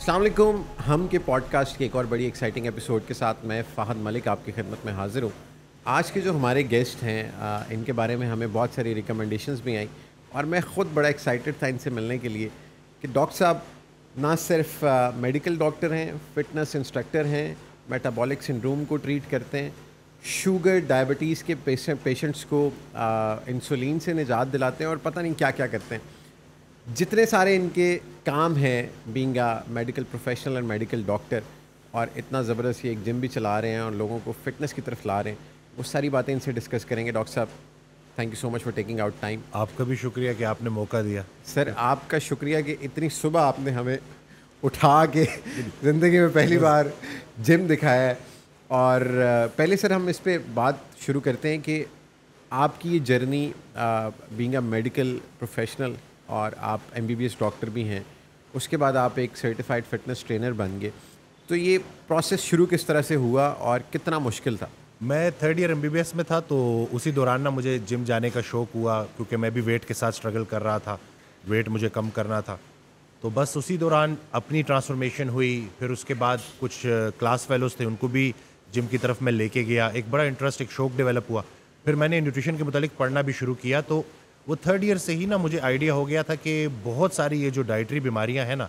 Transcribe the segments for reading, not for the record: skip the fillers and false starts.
السلام علیکم. ہم کے پوڈ کاسٹ کے ایک اور بڑی ایکسائٹنگ ایپیسوڈ کے ساتھ میں فہد ملک آپ کی خدمت میں حاضر ہوں. آج کے جو ہمارے گیسٹ ہیں ان کے بارے میں ہمیں بہت ساری ریکمنڈیشنز بھی آئیں اور میں خود بڑا ایکسائٹڈ تھا ان سے ملنے کے لیے کہ ڈاکٹر صاحب نہ صرف میڈیکل ڈاکٹر ہیں, فٹنس انسٹرکٹر ہیں, میٹابولک سنڈروم کو ٹریٹ کرتے ہیں, شوگر ڈائبٹیز کے پیشنٹس کو انسولین سے نجات دلاتے ہیں اور پتہ نہیں کیا کیا کرتے ہیں. جتنے سارے ان کے کام ہیں being a medical professional and medical doctor, اور اتنا زبردست یہ ایک جم بھی چلا رہے ہیں اور لوگوں کو فٹنس کی طرف لا رہے ہیں, وہ ساری باتیں ان سے ڈسکس کریں گے. ڈاکٹر صاحب thank you so much for taking out time. آپ کا بھی شکریہ کہ آپ نے موقع دیا. سر آپ کا شکریہ کہ اتنی صبح آپ نے ہمیں اٹھا کے زندگی میں پہلی بار جم دکھایا ہے. اور پہلے سر ہم اس پہ بات شروع کرتے ہیں کہ آپ کی یہ journey being a medical professional اور آپ M B B S doctor بھی ہیں, اس کے بعد آپ ایک سرٹیفائڈ فٹنس ٹرینر بن گئے, تو یہ پروسیس شروع کس طرح سے ہوا اور کتنا مشکل تھا؟ میں 3rd ایئر MBBS میں تھا تو اسی دوران نا مجھے جم جانے کا شوق ہوا, کیونکہ میں بھی ویٹ کے ساتھ اسٹرگل کر رہا تھا, ویٹ مجھے کم کرنا تھا. تو بس اسی دوران اپنی ٹرانسفارمیشن ہوئی. پھر اس کے بعد کچھ کلاس فیلوز تھے, ان کو بھی جم کی طرف میں لے کے گیا. ایک بڑا انٹرسٹ, ایک شوق ڈیولپ ہوا. پھر میں نے نیوٹریشن کے متعلق پڑھنا بھی شروع کیا. تو وہ 3rd ایئر سے ہی نا مجھے آئیڈیا ہو گیا تھا کہ بہت ساری یہ جو ڈائٹری بیماریاں ہیں نا,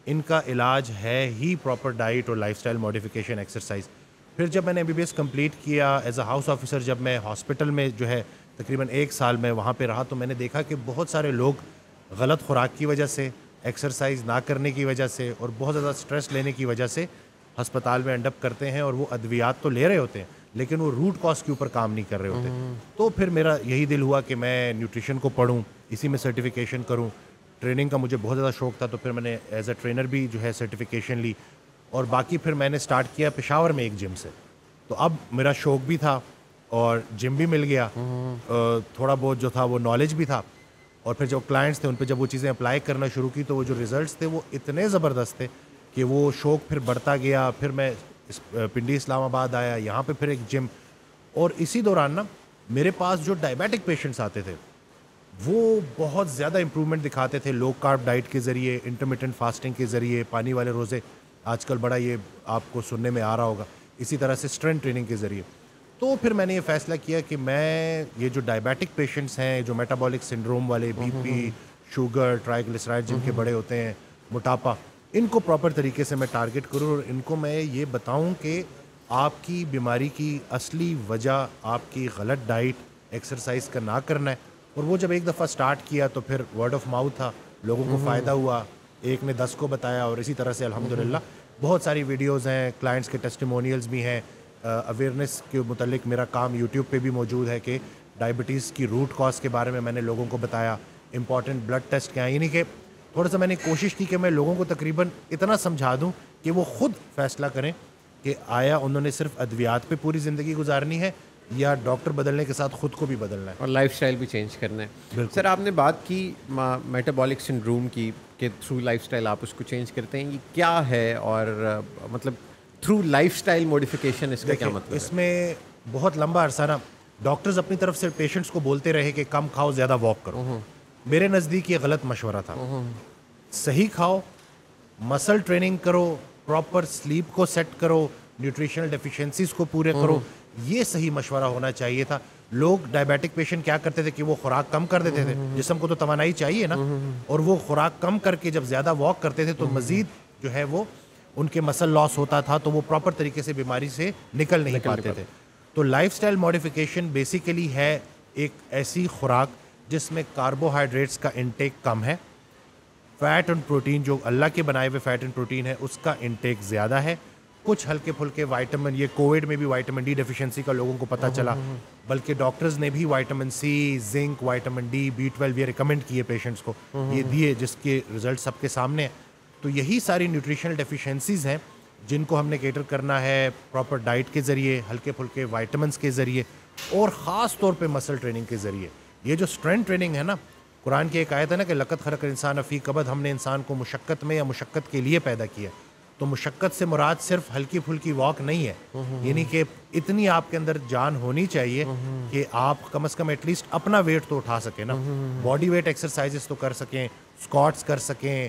ان کا علاج ہے ہی پراپر ڈائٹ اور لائف اسٹائل ماڈیفیکیشن, ایکسرسائز. پھر جب میں نے MBBS کمپلیٹ کیا ایز اے ہاؤس آفیسر, جب میں ہاسپٹل میں جو ہے تقریباً 1 سال میں وہاں پہ رہا, تو میں نے دیکھا کہ بہت سارے لوگ غلط خوراک کی وجہ سے, ایکسرسائز نہ کرنے کی وجہ سے اور بہت زیادہ سٹریس لینے کی وجہ سے ہسپتال میں اینڈ اپ کرتے ہیں. اور وہ ادویات تو لے رہے ہوتے ہیں لیکن وہ روٹ کاز کے اوپر کام نہیں کر رہے ہوتے. تو پھر میرا یہی دل ہوا کہ میں نیوٹریشن کو پڑھوں, اسی میں سرٹیفیکیشن کروں. ٹریننگ کا مجھے بہت زیادہ شوق تھا, تو پھر میں نے ایز اے ٹرینر بھی جو ہے سرٹیفیکیشن لی. اور باقی پھر میں نے اسٹارٹ کیا پشاور میں ایک جم سے. تو اب میرا شوق بھی تھا اور جم بھی مل گیا, تھوڑا بہت جو تھا وہ نالج بھی تھا. اور پھر جو کلائنٹس تھے ان پہ جب وہ چیزیں اپلائی کرنا شروع کی تو وہ جو ریزلٹس تھے وہ اتنے زبردست تھے کہ وہ شوق پھر بڑھتا گیا. پھر میں پنڈی اسلام آباد آیا, یہاں پہ پھر ایک جم. اور اسی دوران نا میرے پاس جو ڈائبیٹک پیشنٹس آتے تھے وہ بہت زیادہ امپرومنٹ دکھاتے تھے لو کارب ڈائٹ کے ذریعے, انٹرمیٹنٹ فاسٹنگ کے ذریعے, پانی والے روزے آج کل بڑا یہ آپ کو سننے میں آ رہا ہوگا, اسی طرح سے اسٹرینتھ ٹریننگ کے ذریعے. تو پھر میں نے یہ فیصلہ کیا کہ میں یہ جو ڈائبیٹک پیشنٹس ہیں, جو میٹابولک سنڈروم والے, بی پی, شوگر, ٹرائیگلیسرائڈ جن کے بڑے ہوتے ہیں, موٹاپا, ان کو پراپر طریقے سے میں ٹارگٹ کروں اور ان کو میں یہ بتاؤں کہ آپ کی بیماری کی اصلی وجہ آپ کی غلط ڈائٹ, ایکسرسائز کا نہ کرنا ہے. اور وہ جب ایک دفعہ سٹارٹ کیا تو پھر ورڈ آف ماؤتھ تھا, لوگوں کو فائدہ ہوا, ایک نے 10 کو بتایا, اور اسی طرح سے الحمدللہ بہت ساری ویڈیوز ہیں, کلائنٹس کے ٹیسٹیمونیلز بھی ہیں. اویئرنیس کے متعلق میرا کام یوٹیوب پہ بھی موجود ہے کہ ڈائبٹیز کی روٹ کاز کے بارے میں نے لوگوں کو بتایا, امپورٹنٹ بلڈ ٹیسٹ کیا ہیں. یعنی کہ تھوڑا سا میں نے کوشش کی کہ میں لوگوں کو تقریباً اتنا سمجھا دوں کہ وہ خود فیصلہ کریں کہ آیا انہوں نے صرف ادویات پہ پوری زندگی گزارنی ہے یا ڈاکٹر بدلنے کے ساتھ خود کو بھی بدلنا ہے اور لائف اسٹائل بھی چینج کرنا ہے. سر آپ نے بات کی میٹابولک سنڈروم کی کہ تھرو لائف اسٹائل آپ اس کو چینج کرتے ہیں, یہ کیا ہے اور مطلب تھرو لائف اسٹائل موڈیفیکیشن اس کا کیا مطلب ہے؟ اس میں بہت لمبا عرصہ نا ڈاکٹرز اپنی طرف سے پیشنٹس کو بولتے رہے کہ کم کھاؤ زیادہ واک کرو. میرے نزدیک یہ غلط مشورہ تھا. صحیح کھاؤ, مسل ٹریننگ کرو, پراپر سلیپ کو سیٹ کرو, نیوٹریشنل ڈیفیشنسیز کو پورے کرو, یہ صحیح مشورہ ہونا چاہیے تھا. لوگ ڈائبیٹک پیشنٹ کیا کرتے تھے کہ وہ خوراک کم کر دیتے تھے, جسم کو تو توانائی چاہیے نا, اور وہ خوراک کم کر کے جب زیادہ واک کرتے تھے تو مزید جو ہے وہ ان کے مسل لاس ہوتا تھا, تو وہ پراپر طریقے سے بیماری سے نکل نہیں پاتے تھے. تو لائف سٹائل ماڈیفیکیشن بیسیکلی ہے ایک ایسی خوراک جس میں کاربوہائیڈریٹس کا انٹیک کم ہے, فیٹ اینڈ پروٹین جو اللہ کے بنائے ہوئے فیٹ اینڈ پروٹین ہے اس کا انٹیک زیادہ ہے, کچھ ہلکے پھلکے وائٹامن, یہ کووڈ میں بھی وائٹامن ڈی ڈیفیشنسی کا لوگوں کو پتہ چلا, بلکہ ڈاکٹرز نے بھی vitamin C, zinc, vitamin D, B12 یہ ریکمینڈ کیے پیشنٹس کو, یہ دیے, جس کے رزلٹ سب کے سامنے ہیں. تو یہی ساری نیوٹریشنل ڈیفیشنسیز ہیں جن کو ہم نے کیٹر کرنا ہے پراپر ڈائٹ کے ذریعے, ہلکے پھلکے وائٹامنس کے ذریعے, اور خاص طور پہ مسل ٹریننگ کے ذریعے. یہ جو اسٹرینتھ ٹریننگ ہے نا, قرآن کی ایک آیت ہے نا کہ لقد خلق الانسان فی کبد, ہم نے انسان کو مشقت میں یا مشقت کے لیے پیدا کیا. تو مشقت سے مراد صرف ہلکی پھلکی واک نہیں ہے, یعنی کہ اتنی آپ کے اندر جان ہونی چاہیے کہ آپ کم از کم ایٹ لیسٹ اپنا ویٹ تو اٹھا سکیں نا, باڈی ویٹ ایکسرسائزز تو کر سکیں, اسکواٹس کر سکیں,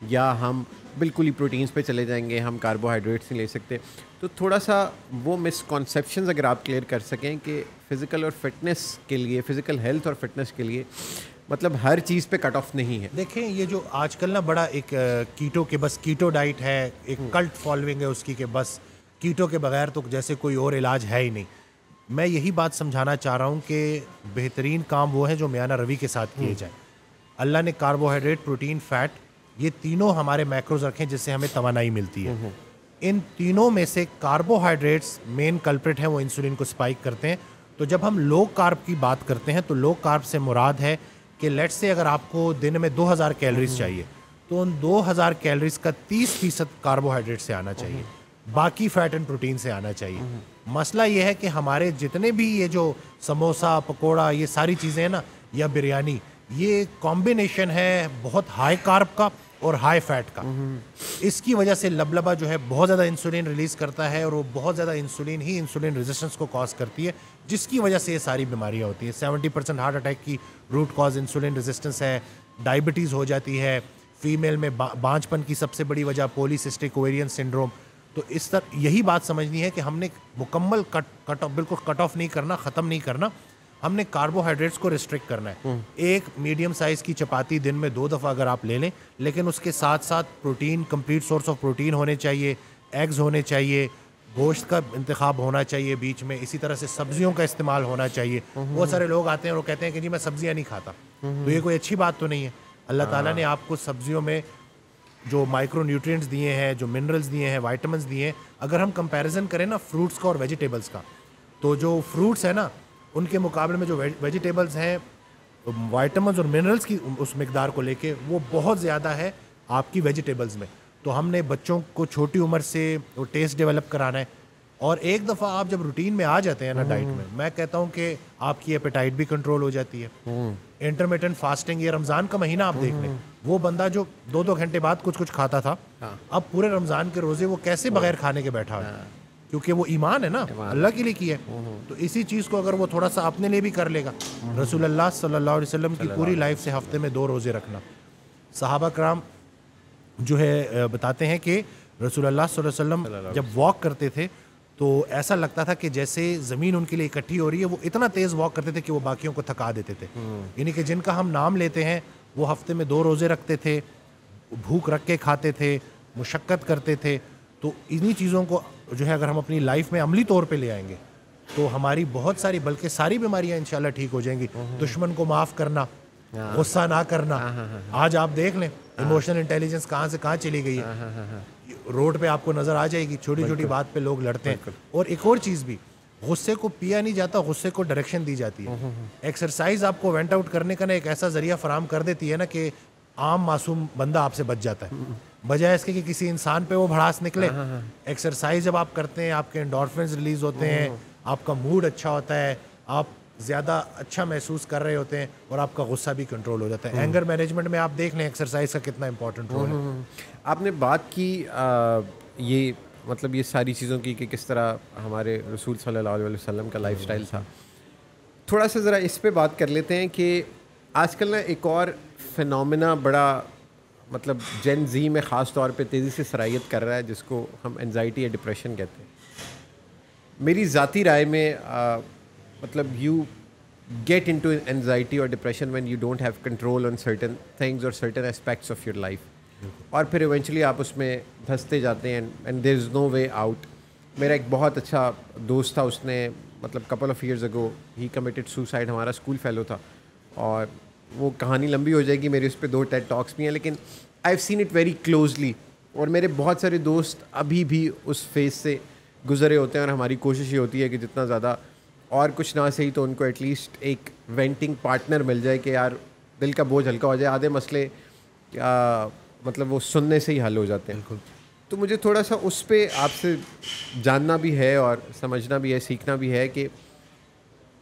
یا ہم بالکل ہی پروٹینس پہ چلے جائیں گے, ہم کاربوہائیڈریٹس نہیں لے سکتے. تو تھوڑا سا وہ مسکنسیپشنز اگر آپ کلیئر کر سکیں کہ فزیکل اور فٹنس کے لیے, فزیکل ہیلتھ اور فٹنس کے لیے مطلب ہر چیز پہ کٹ آف نہیں ہے. دیکھیں یہ جو آج کل نا بڑا ایک کیٹو کے بس کیٹو ڈائٹ ہے, ایک کلٹ فالوئنگ ہے اس کی کہ بس کیٹو کے بغیر تو جیسے کوئی اور علاج ہے ہی نہیں. میں یہی بات سمجھانا چاہ رہا ہوں کہ بہترین کام وہ ہیں جو میانہ روی کے ساتھ کیے جائیں. اللہ نے کاربوہائیڈریٹ, پروٹین, فیٹ, یہ تینوں ہمارے میکروز رکھیں جس سے ہمیں توانائی ملتی ہے. ان تینوں میں سے کاربوہائیڈریٹس مین کلپریٹ ہیں, وہ انسولین کو اسپائک کرتے ہیں. تو جب ہم لو کارب کی بات کرتے ہیں تو لو کارب سے مراد ہے کہ لیٹ سے اگر آپ کو دن میں 2000 کیلریز چاہیے تو ان 2000 کیلریز کا 30% کاربوہائیڈریٹ سے آنا چاہیے, باقی فیٹ اینڈ پروٹین سے آنا چاہیے. مسئلہ یہ ہے کہ ہمارے جتنے بھی یہ جو سموسا, پکوڑا, یہ ساری چیزیں ہیں نا, یا بریانی, یہ کمبینیشن ہے بہت ہائی کارب کا اور ہائی فیٹ کا. اس کی وجہ سے لبلبا جو ہے بہت زیادہ انسولین ریلیز کرتا ہے اور وہ بہت زیادہ انسولین ہی انسولین ریزسٹنس کو کاز کرتی ہے, جس کی وجہ سے یہ ساری بیماریاں ہوتی ہیں. 70% ہارٹ اٹیک کی روٹ کاز انسولین ریزسٹنس ہے. ڈائبٹیز ہو جاتی ہے فیمیل میں, بانجپن کی سب سے بڑی وجہ پولیسسٹک اویرین سنڈروم. تو اس طرح یہی بات سمجھنی ہے کہ ہم نے مکمل بالکل کٹ آف نہیں کرنا, ختم نہیں کرنا, ہم نے کاربوہائیڈریٹس کو ریسٹرکٹ کرنا ہے. ایک میڈیم سائز کی چپاتی دن میں 2 دفعہ اگر آپ لے لیں, لیکن اس کے ساتھ ساتھ protein, complete source of protein ہونے چاہیے, ایگز ہونے چاہیے, گوشت کا انتخاب ہونا چاہیے بیچ میں, اسی طرح سے سبزیوں کا استعمال ہونا چاہیے. بہت سارے لوگ آتے ہیں اور وہ کہتے ہیں کہ جی میں سبزیاں نہیں کھاتا, تو یہ کوئی اچھی بات تو نہیں ہے. اللہ تعالیٰ نے آپ کو سبزیوں میں جو مائکرو نیوٹرینٹس دیے ہیں, جو منرلز دیے ہیں, وائٹامنس دیے ہیں, اگر ہم کمپیریزن کریں نا فروٹس کا اور ویجیٹیبلس کا, تو جو فروٹس ہیں نا ان کے مقابلے میں جو ویجیٹیبلس ہیں وائٹامنس اور منرلس کی اس مقدار کو لے کے وہ بہت زیادہ ہے آپ کی ویجیٹیبلس میں. تو ہم نے بچوں کو چھوٹی عمر سے وہ ٹیسٹ ڈیولپ کرانا ہے. اور ایک دفعہ آپ جب روٹین میں آ جاتے ہیں نا ڈائٹ میں کہتا ہوں کہ آپ کی ایپیٹائٹ بھی کنٹرول ہو جاتی ہے. انٹرمیٹنٹ فاسٹنگ, یہ رمضان کا مہینہ آپ دیکھ لیں, وہ بندہ جو 2 گھنٹے بعد کچھ کھاتا تھا, اب پورے رمضان کے روزے وہ کیسے بغیر کھانے کے بیٹھا ہے, کیونکہ وہ ایمان ہے نا, اللہ کے لیے کیا ہے. تو اسی چیز کو اگر وہ تھوڑا سا اپنے لیے بھی کر لے گا, رسول اللہ صلی اللہ علیہ وسلم کی پوری لائف سے ہفتے میں 2 روزے رکھنا. صحابہ کرام جو ہے بتاتے ہیں کہ رسول اللہ صلی اللہ علیہ وسلم جب واک کرتے تھے تو ایسا لگتا تھا کہ جیسے زمین ان کے لیے اکٹھی ہو رہی ہے. وہ اتنا تیز واک کرتے تھے کہ وہ باقیوں کو تھکا دیتے تھے. یعنی کہ جن کا ہم نام لیتے ہیں وہ ہفتے میں 2 روزے رکھتے تھے, بھوک رکھ کے کھاتے تھے, مشقت کرتے تھے. تو انہی چیزوں کو جو ہے اگر ہم اپنی لائف میں عملی طور پہ لے آئیں گے تو ہماری بہت ساری بلکہ ساری بیماریاں انشاءاللہ ٹھیک ہو جائیں گی. دشمن کو معاف کرنا, غصہ نہ کرنا. آج آپ دیکھ لیں ایموشنل انٹیلیجنس کہاں سے کہاں چلی گئی ہے. روڈ پہ آپ کو نظر آ جائے گی, چھوٹی چھوٹی بات پہ لوگ لڑتے ہیں. اور ایک اور چیز بھی, غصے کو پیا نہیں جاتا, غصے کو ڈائریکشن دی جاتی ہے. ایکسرسائز آپ کو وینٹ آؤٹ کرنے کا نا ایک ایسا ذریعہ فراہم کر دیتی ہے نا کہ عام معصوم بندہ آپ سے بچ جاتا ہے, بجائے اس کے کہ کسی انسان پہ وہ بھڑاس نکلے. ایکسرسائز جب آپ کرتے ہیں آپ کے انڈورفنز ریلیز ہوتے ہیں, آپ کا موڈ اچھا ہوتا ہے, آپ زیادہ اچھا محسوس کر رہے ہوتے ہیں اور آپ کا غصہ بھی کنٹرول ہو جاتا ہے. اینگر مینجمنٹ میں آپ دیکھ لیں ایکسرسائز کا کتنا امپورٹنٹ رول ہے. آپ نے بات کی یہ مطلب یہ ساری چیزوں کی کہ کس طرح ہمارے رسول صلی اللہ علیہ وسلم کا لائف سٹائل تھا. تھوڑا سا ذرا اس پہ بات کر لیتے ہیں کہ آج کل نا ایک اور فینومینا بڑا مطلب جین زی میں خاص طور پہ تیزی سے سرایت کر رہا ہے, جس کو ہم انزائٹی یا ڈپریشن کہتے ہیں. میری ذاتی رائے میں مطلب یو گیٹ انٹو انزائٹی اور depression when you don't have control on certain things اور certain aspects of your life, اور پھر ایونچولی آپ اس میں دھنستے جاتے ہیں and there is know way out. میرا ایک بہت اچھا دوست تھا, اس نے مطلب couple of years ago he committed suicide, ہمارا اسکول فیلو تھا, اور وہ کہانی لمبی ہو جائے گی, میری اس پہ 2 ٹیڈ ٹاکس بھی ہیں, لیکن آئی have seen it very closely. اور میرے بہت سارے دوست ابھی بھی اس فیز سے گزرے ہوتے ہیں, اور ہماری کوشش یہ ہوتی ہے کہ جتنا زیادہ اور کچھ نہ صحیح تو ان کو ایٹ لیسٹ ایک وینٹنگ پارٹنر مل جائے کہ یار دل کا بوجھ ہلکا ہو جائے. آدھے مسئلے مطلب وہ سننے سے ہی حل ہو جاتے ہیں. تو مجھے تھوڑا سا اس پہ آپ سے جاننا بھی ہے اور سمجھنا بھی ہے, سیکھنا بھی ہے کہ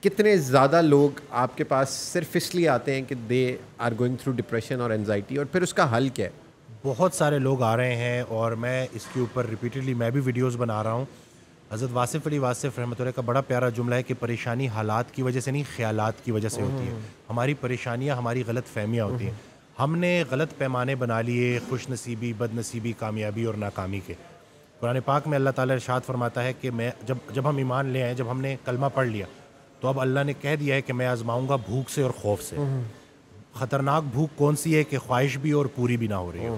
کتنے زیادہ لوگ آپ کے پاس صرف اس لیے آتے ہیں کہ they are going through depression اور انزائٹی, اور پھر اس کا حل کیا ہے. بہت سارے لوگ آ رہے ہیں اور میں اس کے اوپر ریپیٹڈلی میں بھی ویڈیوز بنا رہا ہوں. حضرت واصف علی واصف رحمۃ اللہ کا بڑا پیارا جملہ ہے کہ پریشانی حالات کی وجہ سے نہیں خیالات کی وجہ سے ہوتی ہے. ہماری پریشانیاں ہماری غلط فہمیاں ہوتی ہیں. ہم نے غلط پیمانے بنا لیے خوش نصیبی، بد نصیبی، کامیابی اور ناکامی کے. قرآن پاک میں اللہ تعالیٰ ارشاد فرماتا ہے کہ میں جب ہم ایمان لے آئے، جب ہم نے کلمہ پڑھ لیا تو اب اللہ نے کہہ دیا ہے کہ میں آزماؤں گا بھوک سے اور خوف سے. خطرناک بھوک کون سی ہے کہ خواہش بھی اور پوری بھی نہ ہو رہی ہے.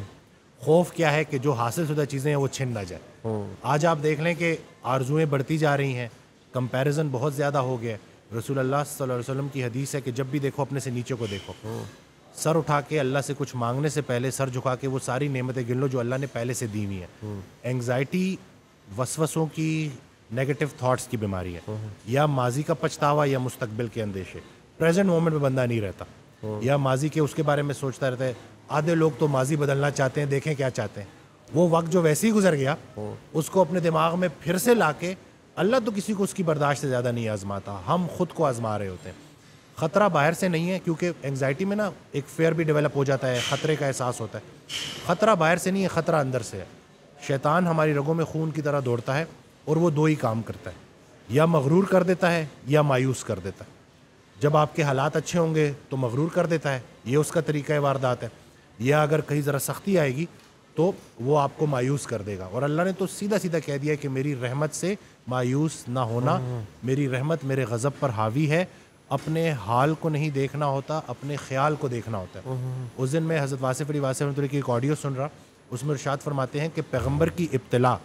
خوف کیا ہے کہ جو حاصل شدہ چیزیں ہیں وہ چھن نہ جائے. آج آپ دیکھ لیں کہ آرزوئیں بڑھتی جا رہی ہیں، کمپیریزن بہت زیادہ ہو گیا. رسول اللہ صلی اللہ علیہ وسلم کی حدیث ہے کہ جب بھی دیکھو اپنے سے نیچے کو دیکھو، سر اٹھا کے اللہ سے کچھ مانگنے سے پہلے سر جھکا کے وہ ساری نعمتیں گن لو جو اللہ نے پہلے سے دی ہوئی ہیں. اینگزائٹی وسوسوں کی، نیگیٹو تھاٹس کی بیماری ہے. یا ماضی کا پچھتاوا یا مستقبل کے اندیشے. پریزنٹ مومنٹ میں بندہ نہیں رہتا، یا ماضی کے اس کے بارے میں سوچتا رہتا ہے. آدھے لوگ تو ماضی بدلنا چاہتے ہیں، دیکھیں کیا چاہتے ہیں. وہ وقت جو ویسے ہی گزر گیا اس کو اپنے دماغ میں پھر سے لا کے، اللہ تو کسی کو اس کی برداشت سے زیادہ نہیں آزماتا، ہم خود کو آزما رہے ہوتے ہیں. خطرہ باہر سے نہیں ہے، کیونکہ انگزائٹی میں نا ایک فیئر بھی ڈیولپ ہو جاتا ہے، خطرے کا احساس ہوتا ہے. خطرہ باہر سے نہیں ہے، خطرہ اندر سے ہے. شیطان ہماری رگوں میں خون کی طرح دوڑتا ہے اور وہ دو ہی کام کرتا ہے، یا مغرور کر دیتا ہے یا مایوس کر دیتا ہے. جب آپ کے حالات اچھے ہوں گے تو مغرور کر دیتا ہے، یہ اس کا طریقہ واردات ہے. یا اگر کہیں ذرا سختی آئے گی تو وہ آپ کو مایوس کر دے گا. اور اللہ نے تو سیدھا سیدھا کہہ دیا کہ میری رحمت سے مایوس نہ ہونا، میری رحمت میرے غضب پر حاوی ہے. اپنے حال کو نہیں دیکھنا ہوتا، اپنے خیال کو دیکھنا ہوتا ہے. اس دن میں حضرت واصف علی واصف رحمۃ اللہ کی ایک آڈیو سن رہا، اس میں ارشاد فرماتے ہیں کہ پیغمبر کی ابتلا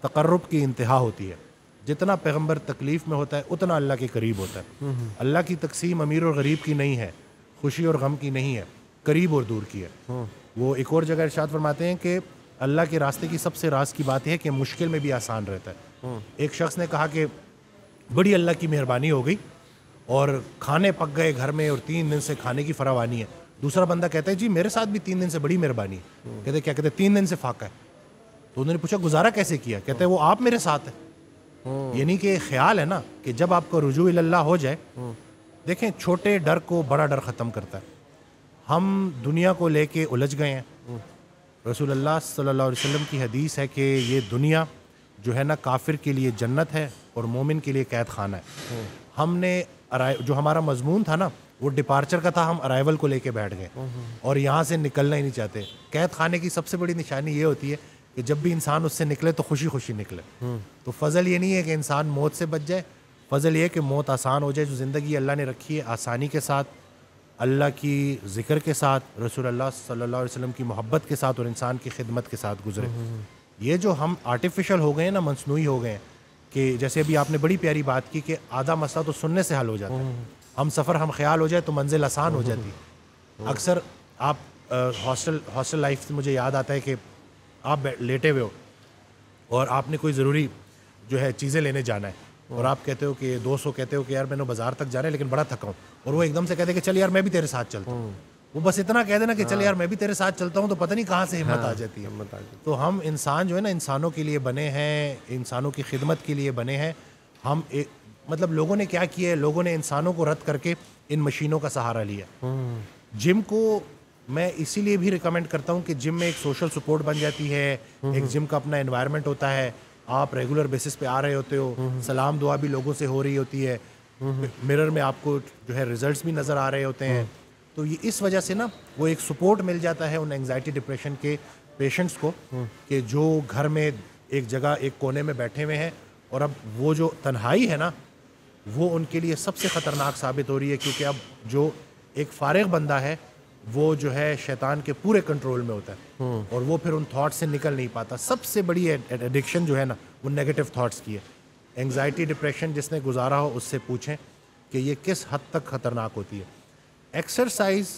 تقرب کی انتہا ہوتی ہے. جتنا پیغمبر تکلیف میں ہوتا ہے اتنا اللہ کے قریب ہوتا ہے. اللہ کی تقسیم امیر اور غریب کی نہیں ہے، خوشی اور غم کی نہیں ہے، قریب اور دور کی ہے. وہ ایک اور جگہ ارشاد فرماتے ہیں کہ اللہ کے راستے کی سب سے راز کی بات ہے کہ مشکل میں بھی آسان رہتا ہے. ایک شخص نے کہا کہ بڑی اللہ کی مہربانی ہو گئی اور کھانے پک گئے گھر میں اور 3 دن سے کھانے کی فراوانی ہے. دوسرا بندہ کہتا ہے جی میرے ساتھ بھی 3 دن سے بڑی مہربانی ہے. کہتے کیا؟ کہتے 3 دن سے فاقہ ہے. تو انہوں نے پوچھا گزارا کیسے کیا؟ کہتے وہ آپ میرے ساتھ ہیں. یعنی کہ خیال ہے نا کہ جب آپ کا رجوع اللہ ہو جائے، دیکھیں چھوٹے ڈر کو بڑا ڈر ختم کرتا ہے. ہم دنیا کو لے کے الجھ گئے ہیں. رسول اللہ صلی اللہ علیہ وسلم کی حدیث ہے کہ یہ دنیا جو ہے نا کافر کے لیے جنت ہے اور مومن کے لیے قید خانہ ہے. ہم نے جو ہمارا مضمون تھا نا وہ ڈپارچر کا تھا، ہم ارائیول کو لے کے بیٹھ گئے اور یہاں سے نکلنا ہی نہیں چاہتے. قید خانے کی سب سے بڑی نشانی یہ ہوتی ہے کہ جب بھی انسان اس سے نکلے تو خوشی خوشی نکلے. تو فضل یہ نہیں ہے کہ انسان موت سے بچ جائے، فضل یہ ہے کہ موت آسان ہو جائے. جو زندگی اللہ نے رکھی ہے آسانی کے ساتھ، اللہ کی ذکر کے ساتھ، رسول اللہ صلی اللہ علیہ وسلم کی محبت کے ساتھ اور انسان کی خدمت کے ساتھ گزرے. یہ جو ہم آرٹیفیشل ہو گئے ہیں نا، مصنوعی ہو گئے ہیں، کہ جیسے ابھی آپ نے بڑی پیاری بات کی کہ آدھا مسئلہ تو سننے سے حل ہو جاتا ہے. ہم سفر ہم خیال ہو جائے تو منزل آسان ہو جاتی. اکثر آپ ہاسٹل لائف سے مجھے یاد آتا ہے کہ آپ لیٹے ہوئے ہو اور آپ نے کوئی ضروری جو ہے چیزیں لینے جانا ہے اور آپ کہتے ہو کہ دوست کو کہتے ہو کہ یار میں نے بازار تک جانا ہے لیکن بڑا تھکا ہوں، اور وہ ایک دم سے کہتے ہیں کہ چل یار میں بھی تیرے ساتھ چلتا ہوں. وہ بس اتنا کہہ دینا کہ چل یار میں بھی تیرے ساتھ چلتا ہوں تو پتہ نہیں کہاں سے ہمت آ جاتی ہے. تو ہم انسان جو ہے نا انسانوں کے لیے بنے ہیں، انسانوں کی خدمت کے لیے بنے ہیں. ہم مطلب لوگوں نے کیا کیا ہے، لوگوں نے انسانوں کو رد کر کے ان مشینوں کا سہارا لیا. جم کو میں اسی لیے بھی ریکمینڈ کرتا ہوں کہ جم میں ایک سوشل سپورٹ بن جاتی ہے، ایک جم کا اپنا انوائرمنٹ ہوتا ہے، آپ ریگولر بیسس پہ آ رہے ہوتے ہو، سلام دعا بھی لوگوں سے ہو رہی ہوتی ہے، مرر میں آپ کو جو ہے ریزلٹس بھی نظر آ رہے ہوتے ہیں. تو یہ اس وجہ سے نا وہ ایک سپورٹ مل جاتا ہے ان انگزائٹی ڈپریشن کے پیشنٹس کو کہ جو گھر میں ایک جگہ ایک کونے میں بیٹھے ہوئے ہیں. اور اب وہ جو تنہائی ہے نا وہ ان کے لیے سب سے خطرناک ثابت ہو رہی ہے، کیونکہ اب جو ایک فارغ بندہ ہے وہ جو ہے شیطان کے پورے کنٹرول میں ہوتا ہے اور وہ پھر ان تھاٹ سے نکل نہیں پاتا. سب سے بڑی ایڈکشن جو ہے نا وہ نیگیٹو تھاٹس کی ہے. انگزائٹی ڈپریشن جس نے گزارا ہو اس سے پوچھیں کہ یہ کس حد تک خطرناک ہوتی ہے. ایکسرسائز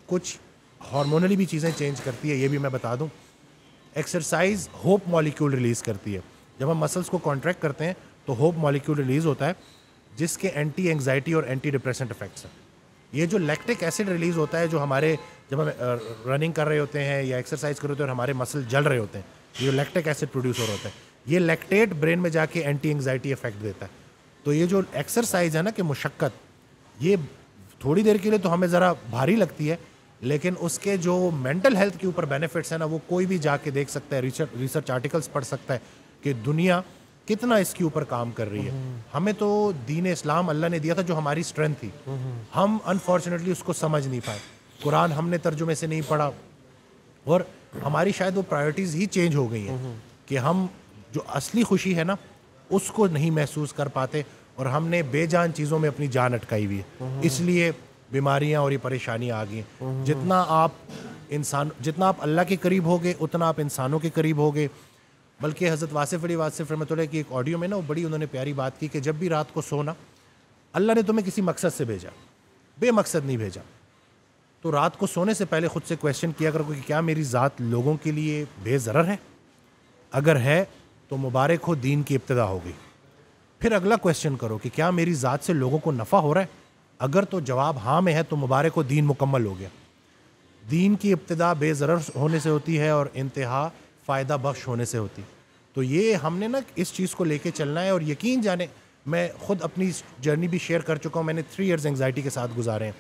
کچھ ہارمونلی بھی چیزیں چینج کرتی ہے، یہ بھی میں بتا دوں. ایکسرسائز ہوپ مالیکیول ریلیز کرتی ہے. جب ہم مسلس کو کانٹریکٹ کرتے ہیں تو ہوپ مالیکیول ریلیز ہوتا ہے جس کے اینٹی انگزائٹی اور اینٹی ڈپریسنٹ افیکٹس ہیں. یہ جو لیکٹک ایسڈ ریلیز ہوتا ہے جو ہمارے جب ہم رننگ کر رہے ہوتے ہیں یا ایکسرسائز کر رہے ہوتے ہیں اور ہمارے مسل جل رہے ہوتے ہیں، یہ جو لیکٹک ایسڈ پروڈیوس ہو رہا ہوتا ہے، یہ لیکٹیٹ برین میں جا کے اینٹی انگزائٹی افیکٹ دیتا ہے. تو یہ جو ایکسرسائز ہے نا کہ مشقت، یہ تھوڑی دیر کے لیے تو ہمیں ذرا بھاری لگتی ہے لیکن اس کے جو مینٹل ہیلتھ کے اوپر بینیفٹس ہیں نا وہ کوئی بھی جا کے دیکھ سکتا ہے، ریسرچ آرٹیکلس پڑھ سکتا ہے کہ دنیا کتنا اس کے اوپر کام کر رہی ہے. ہمیں تو دین اسلام اللہ نے دیا تھا جو ہماری اسٹرینتھ تھی، ہم انفارچونیٹلی اس کو سمجھ نہیں پائے. قرآن ہم نے ترجمے سے نہیں پڑھا, اور ہماری شاید وہ پرائرٹیز ہی چینج ہو گئی ہیں کہ ہم جو اصلی خوشی ہے نا اس کو نہیں محسوس کر پاتے, اور ہم نے بے جان چیزوں میں اپنی جان اٹکائی ہوئی ہے, اس لیے بیماریاں اور یہ پریشانیاں آ گئی ہیں. جتنا آپ اللہ کے قریب ہوگے اتنا آپ انسانوں کے قریب ہوگے. بلکہ حضرت واصف علی واصف رحمۃ اللہ کی ایک آڈیو میں نا وہ بڑی انہوں نے پیاری بات کی کہ جب بھی رات کو سونا, اللہ نے تمہیں کسی مقصد سے بھیجا, بے مقصد نہیں بھیجا, تو رات کو سونے سے پہلے خود سے کویشچن کیا کرو کہ کیا میری ذات لوگوں کے لیے بے ضرر ہے؟ اگر ہے تو مبارک ہو, دین کی ابتدا ہو گئی. پھر اگلا کویشچن کرو کہ کیا میری ذات سے لوگوں کو نفع ہو رہا ہے؟ اگر تو جواب ہاں میں ہے تو مبارک ہو, دین مکمل ہو گیا. دین کی ابتدا بے ضرر ہونے سے ہوتی ہے اور انتہا فائدہ بخش ہونے سے ہوتی. تو یہ ہم نے نا اس چیز کو لے کے چلنا ہے, اور یقین جانے میں خود اپنی جرنی بھی شیئر کر چکا ہوں. میں نے 3 ایئرز انگزائٹی کے ساتھ گزارے ہیں,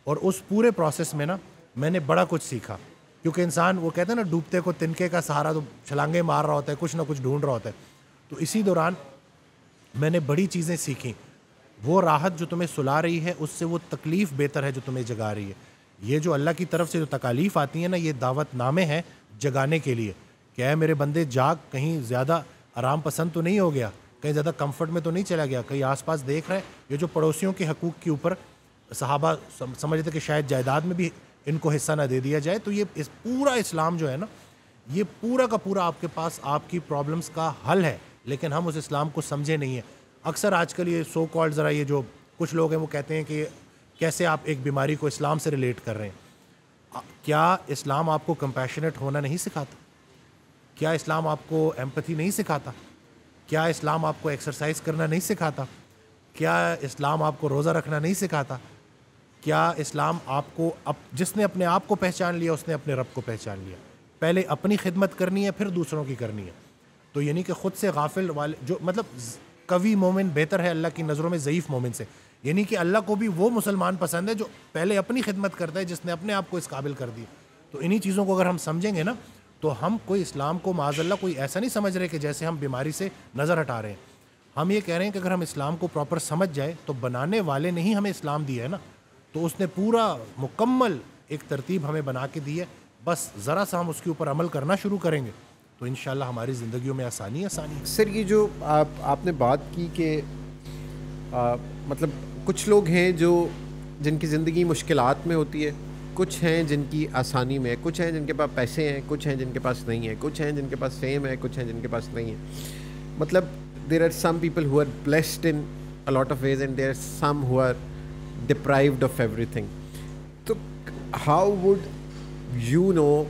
اور اس پورے پروسیس میں نا میں نے بڑا کچھ سیکھا. کیونکہ انسان وہ کہتے ہیں نا ڈوبتے کو تنکے کا سہارا, تو چھلانگیں مار رہا ہوتا ہے, کچھ نہ کچھ ڈھونڈ رہا ہوتا ہے. تو اسی دوران میں نے بڑی چیزیں سیکھیں. وہ راحت جو تمہیں سلا رہی ہے اس سے وہ تکلیف بہتر ہے جو تمہیں جگا رہی ہے. یہ جو اللہ کی طرف سے جو تکالیف آتی ہیں نا, یہ دعوت نامے ہیں جگانے کے لیے کہ اے میرے بندے جاگ, کہیں زیادہ آرام پسند تو نہیں ہو گیا, کہیں زیادہ کمفرٹ میں تو نہیں چلا گیا, کہیں آس پاس دیکھ رہے ہیں یہ جو پڑوسیوں کے حقوق کے اوپر صحابہ سمجھتے کہ شاید جائیداد میں بھی ان کو حصہ نہ دے دیا جائے. تو یہ اس پورا اسلام جو ہے نا, یہ پورا کا پورا آپ کے پاس آپ کی پرابلمس کا حل ہے, لیکن ہم اس اسلام کو سمجھے نہیں ہیں. اکثر آج کل یہ سو کالڈ ذرا یہ جو کچھ لوگ ہیں وہ کہتے ہیں کہ کیسے آپ ایک بیماری کو اسلام سے ریلیٹ کر رہے ہیں. کیا اسلام آپ کو کمپیشنیٹ ہونا نہیں سکھاتا؟ کیا اسلام آپ کو ایمپتھی نہیں سکھاتا؟ کیا اسلام آپ کو ایکسرسائز کرنا نہیں سکھاتا؟ کیا اسلام آپ کو روزہ رکھنا نہیں سکھاتا؟ کیا اسلام آپ کو جس نے اپنے آپ کو پہچان لیا اس نے اپنے رب کو پہچان لیا. پہلے اپنی خدمت کرنی ہے پھر دوسروں کی کرنی ہے. تو یعنی کہ خود سے غافل والے جو مطلب قوی مومن بہتر ہے اللہ کی نظروں میں ضعیف مومن سے. یعنی کہ اللہ کو بھی وہ مسلمان پسند ہے جو پہلے اپنی خدمت کرتا ہے, جس نے اپنے آپ کو اس قابل کر دی. تو انہی چیزوں کو اگر ہم سمجھیں گے نا تو ہم کوئی اسلام کو معاذ اللہ کوئی ایسا نہیں سمجھ رہے کہ جیسے ہم بیماری سے نظر ہٹا رہے ہیں. ہم یہ کہہ رہے ہیں کہ اگر ہم اسلام کو پراپر سمجھ جائے تو بنانے والے نے ہی ہمیں اسلام دیا ہے نا, تو اس نے پورا مکمل ایک ترتیب ہمیں بنا کے دی ہے. بس ذرا سا ہم اس کے اوپر عمل کرنا شروع کریں گے تو انشاءاللہ ہماری زندگیوں میں آسانی ہے. سر یہ جو آپ نے بات کی کہ مطلب کچھ لوگ ہیں جن کی زندگی مشکلات میں ہوتی ہے, کچھ ہیں جن کی آسانی میں, کچھ ہیں جن کے پاس پیسے ہیں, کچھ ہیں جن کے پاس نہیں ہیں, کچھ ہیں جن کے پاس فیم ہے, کچھ ہیں جن کے پاس نہیں ہے. مطلب there are some people who are blessed in a lot of ways and there are some who are deprived of everything. تو how would you know,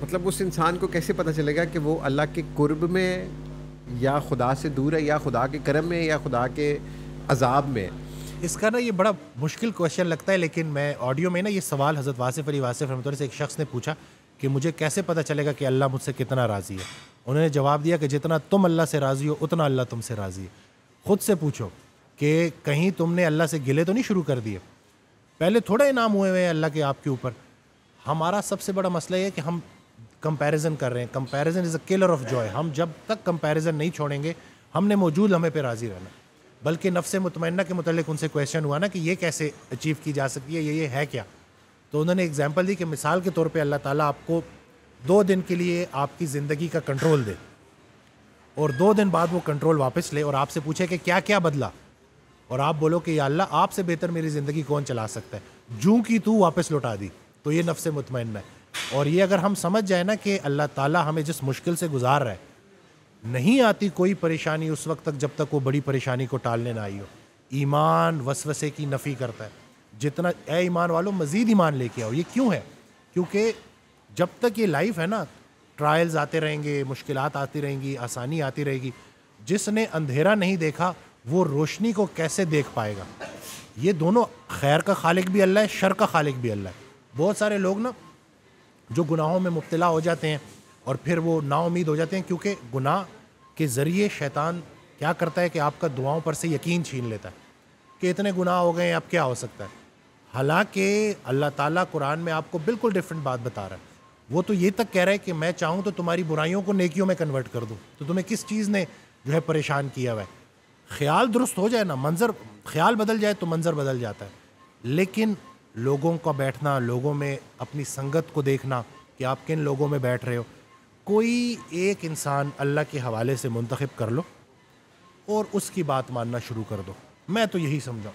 مطلب اس انسان کو کیسے پتہ چلے گا کہ وہ اللہ کے قرب میں یا خدا سے دور ہے, یا خدا کے کرم میں, یا خدا کے عذاب میں؟ اس کا نا یہ بڑا مشکل کویشچن لگتا ہے, لیکن میں آڈیو میں نا یہ سوال حضرت واصف علی واصف رحمۃ اللہ سے ایک شخص نے پوچھا کہ مجھے کیسے پتہ چلے گا کہ اللہ مجھ سے کتنا راضی ہے. انہوں نے جواب دیا کہ جتنا تم اللہ سے راضی ہو اتنا اللہ تم سے راضی ہے. خود سے پوچھو کہ کہیں تم نے اللہ سے گلے تو نہیں شروع کر دیے. پہلے تھوڑا انعام ہوئے ہوئے ہیں اللہ کے آپ کے اوپر. ہمارا سب سے بڑا مسئلہ یہ ہے کہ ہم کمپیریزن کر رہے ہیں. Comparison is a colour of joy. ہم جب تک کمپیریزن نہیں چھوڑیں گے ہم نے موجود لمحے پہ راضی رہنا. بلکہ نفس مطمئنہ کے متعلق ان سے کویشچن ہوا نا کہ یہ کیسے اچیو کی جا سکتی ہے, یہ ہے کیا؟ تو انہوں نے ایگزامپل دی کہ مثال کے طور پہ اللہ تعالیٰ آپ کو 2 دن کے لیے آپ کی زندگی کا کنٹرول دے اور 2 دن بعد وہ کنٹرول واپس لے اور آپ سے پوچھے کہ کیا کیا بدلا, اور آپ بولو کہ یا اللہ آپ سے بہتر میری زندگی کون چلا سکتا ہے, جوں کی تو واپس لوٹا دی. تو یہ نفس مطمئنہ ہے. اور یہ اگر ہم سمجھ جائیں نا کہ اللہ تعالیٰ ہمیں جس مشکل سے گزار رہا ہے, نہیں آتی کوئی پریشانی اس وقت تک جب تک وہ بڑی پریشانی کو ٹالنے نہ آئی ہو. ایمان وسوسے کی نفی کرتا ہے. جتنا اے ایمان والوں مزید ایمان لے کے آؤ. یہ کیوں ہے؟ کیونکہ جب تک یہ لائف ہے نا ٹرائلز آتے رہیں گے, مشکلات آتی رہیں گی, آسانی آتی رہے گی. جس نے اندھیرا نہیں دیکھا وہ روشنی کو کیسے دیکھ پائے گا؟ یہ دونوں, خیر کا خالق بھی اللہ ہے, شر کا خالق بھی اللہ ہے. بہت سارے لوگ نا جو گناہوں میں مبتلا ہو جاتے ہیں اور پھر وہ نا امید ہو جاتے ہیں, کیونکہ گناہ کے ذریعے شیطان کیا کرتا ہے کہ آپ کا دعاؤں پر سے یقین چھین لیتا ہے کہ اتنے گناہ ہو گئے ہیں اب کیا ہو سکتا ہے. حالانکہ اللہ تعالیٰ قرآن میں آپ کو بالکل ڈفرینٹ بات بتا رہا ہے. وہ تو یہ تک کہہ رہا ہے کہ میں چاہوں تو تمہاری برائیوں کو نیکیوں میں کنورٹ کر دوں. تو تمہیں کس چیز نے جو ہے پریشان کیا ہوا ہے؟ خیال درست ہو جائے نا, منظر خیال بدل جائے تو منظر بدل جاتا ہے. لیکن لوگوں کا بیٹھنا, لوگوں میں اپنی سنگت کو دیکھنا کہ آپ کن لوگوں میں بیٹھ رہے ہو. کوئی ایک انسان اللہ کے حوالے سے منتخب کر لو اور اس کی بات ماننا شروع کر دو. میں تو یہی سمجھا.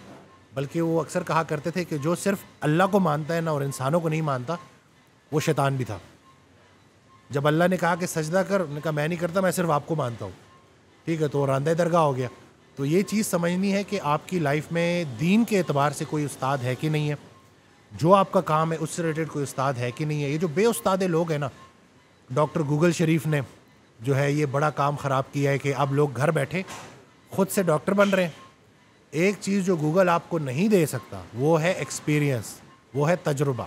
بلکہ وہ اکثر کہا کرتے تھے کہ جو صرف اللہ کو مانتا ہے نا اور انسانوں کو نہیں مانتا, وہ شیطان بھی تھا. جب اللہ نے کہا کہ سجدہ کر, نے کہا میں نہیں کرتا, میں صرف آپ کو مانتا ہوں. ٹھیک ہے, تو راندہ درگاہ ہو گیا. تو یہ چیز سمجھنی ہے کہ آپ کی لائف میں دین کے اعتبار سے کوئی استاد ہے کہ نہیں ہے, جو آپ کا کام ہے اس سے ریلیٹڈ کوئی استاد ہے کہ نہیں ہے. یہ جو بے استاد لوگ ہیں نا, ڈاکٹر گوگل شریف نے جو ہے یہ بڑا کام خراب کیا ہے کہ اب لوگ گھر بیٹھے خود سے ڈاکٹر بن رہے ہیں. ایک چیز جو گوگل آپ کو نہیں دے سکتا وہ ہے ایکسپیرینس, وہ ہے تجربہ.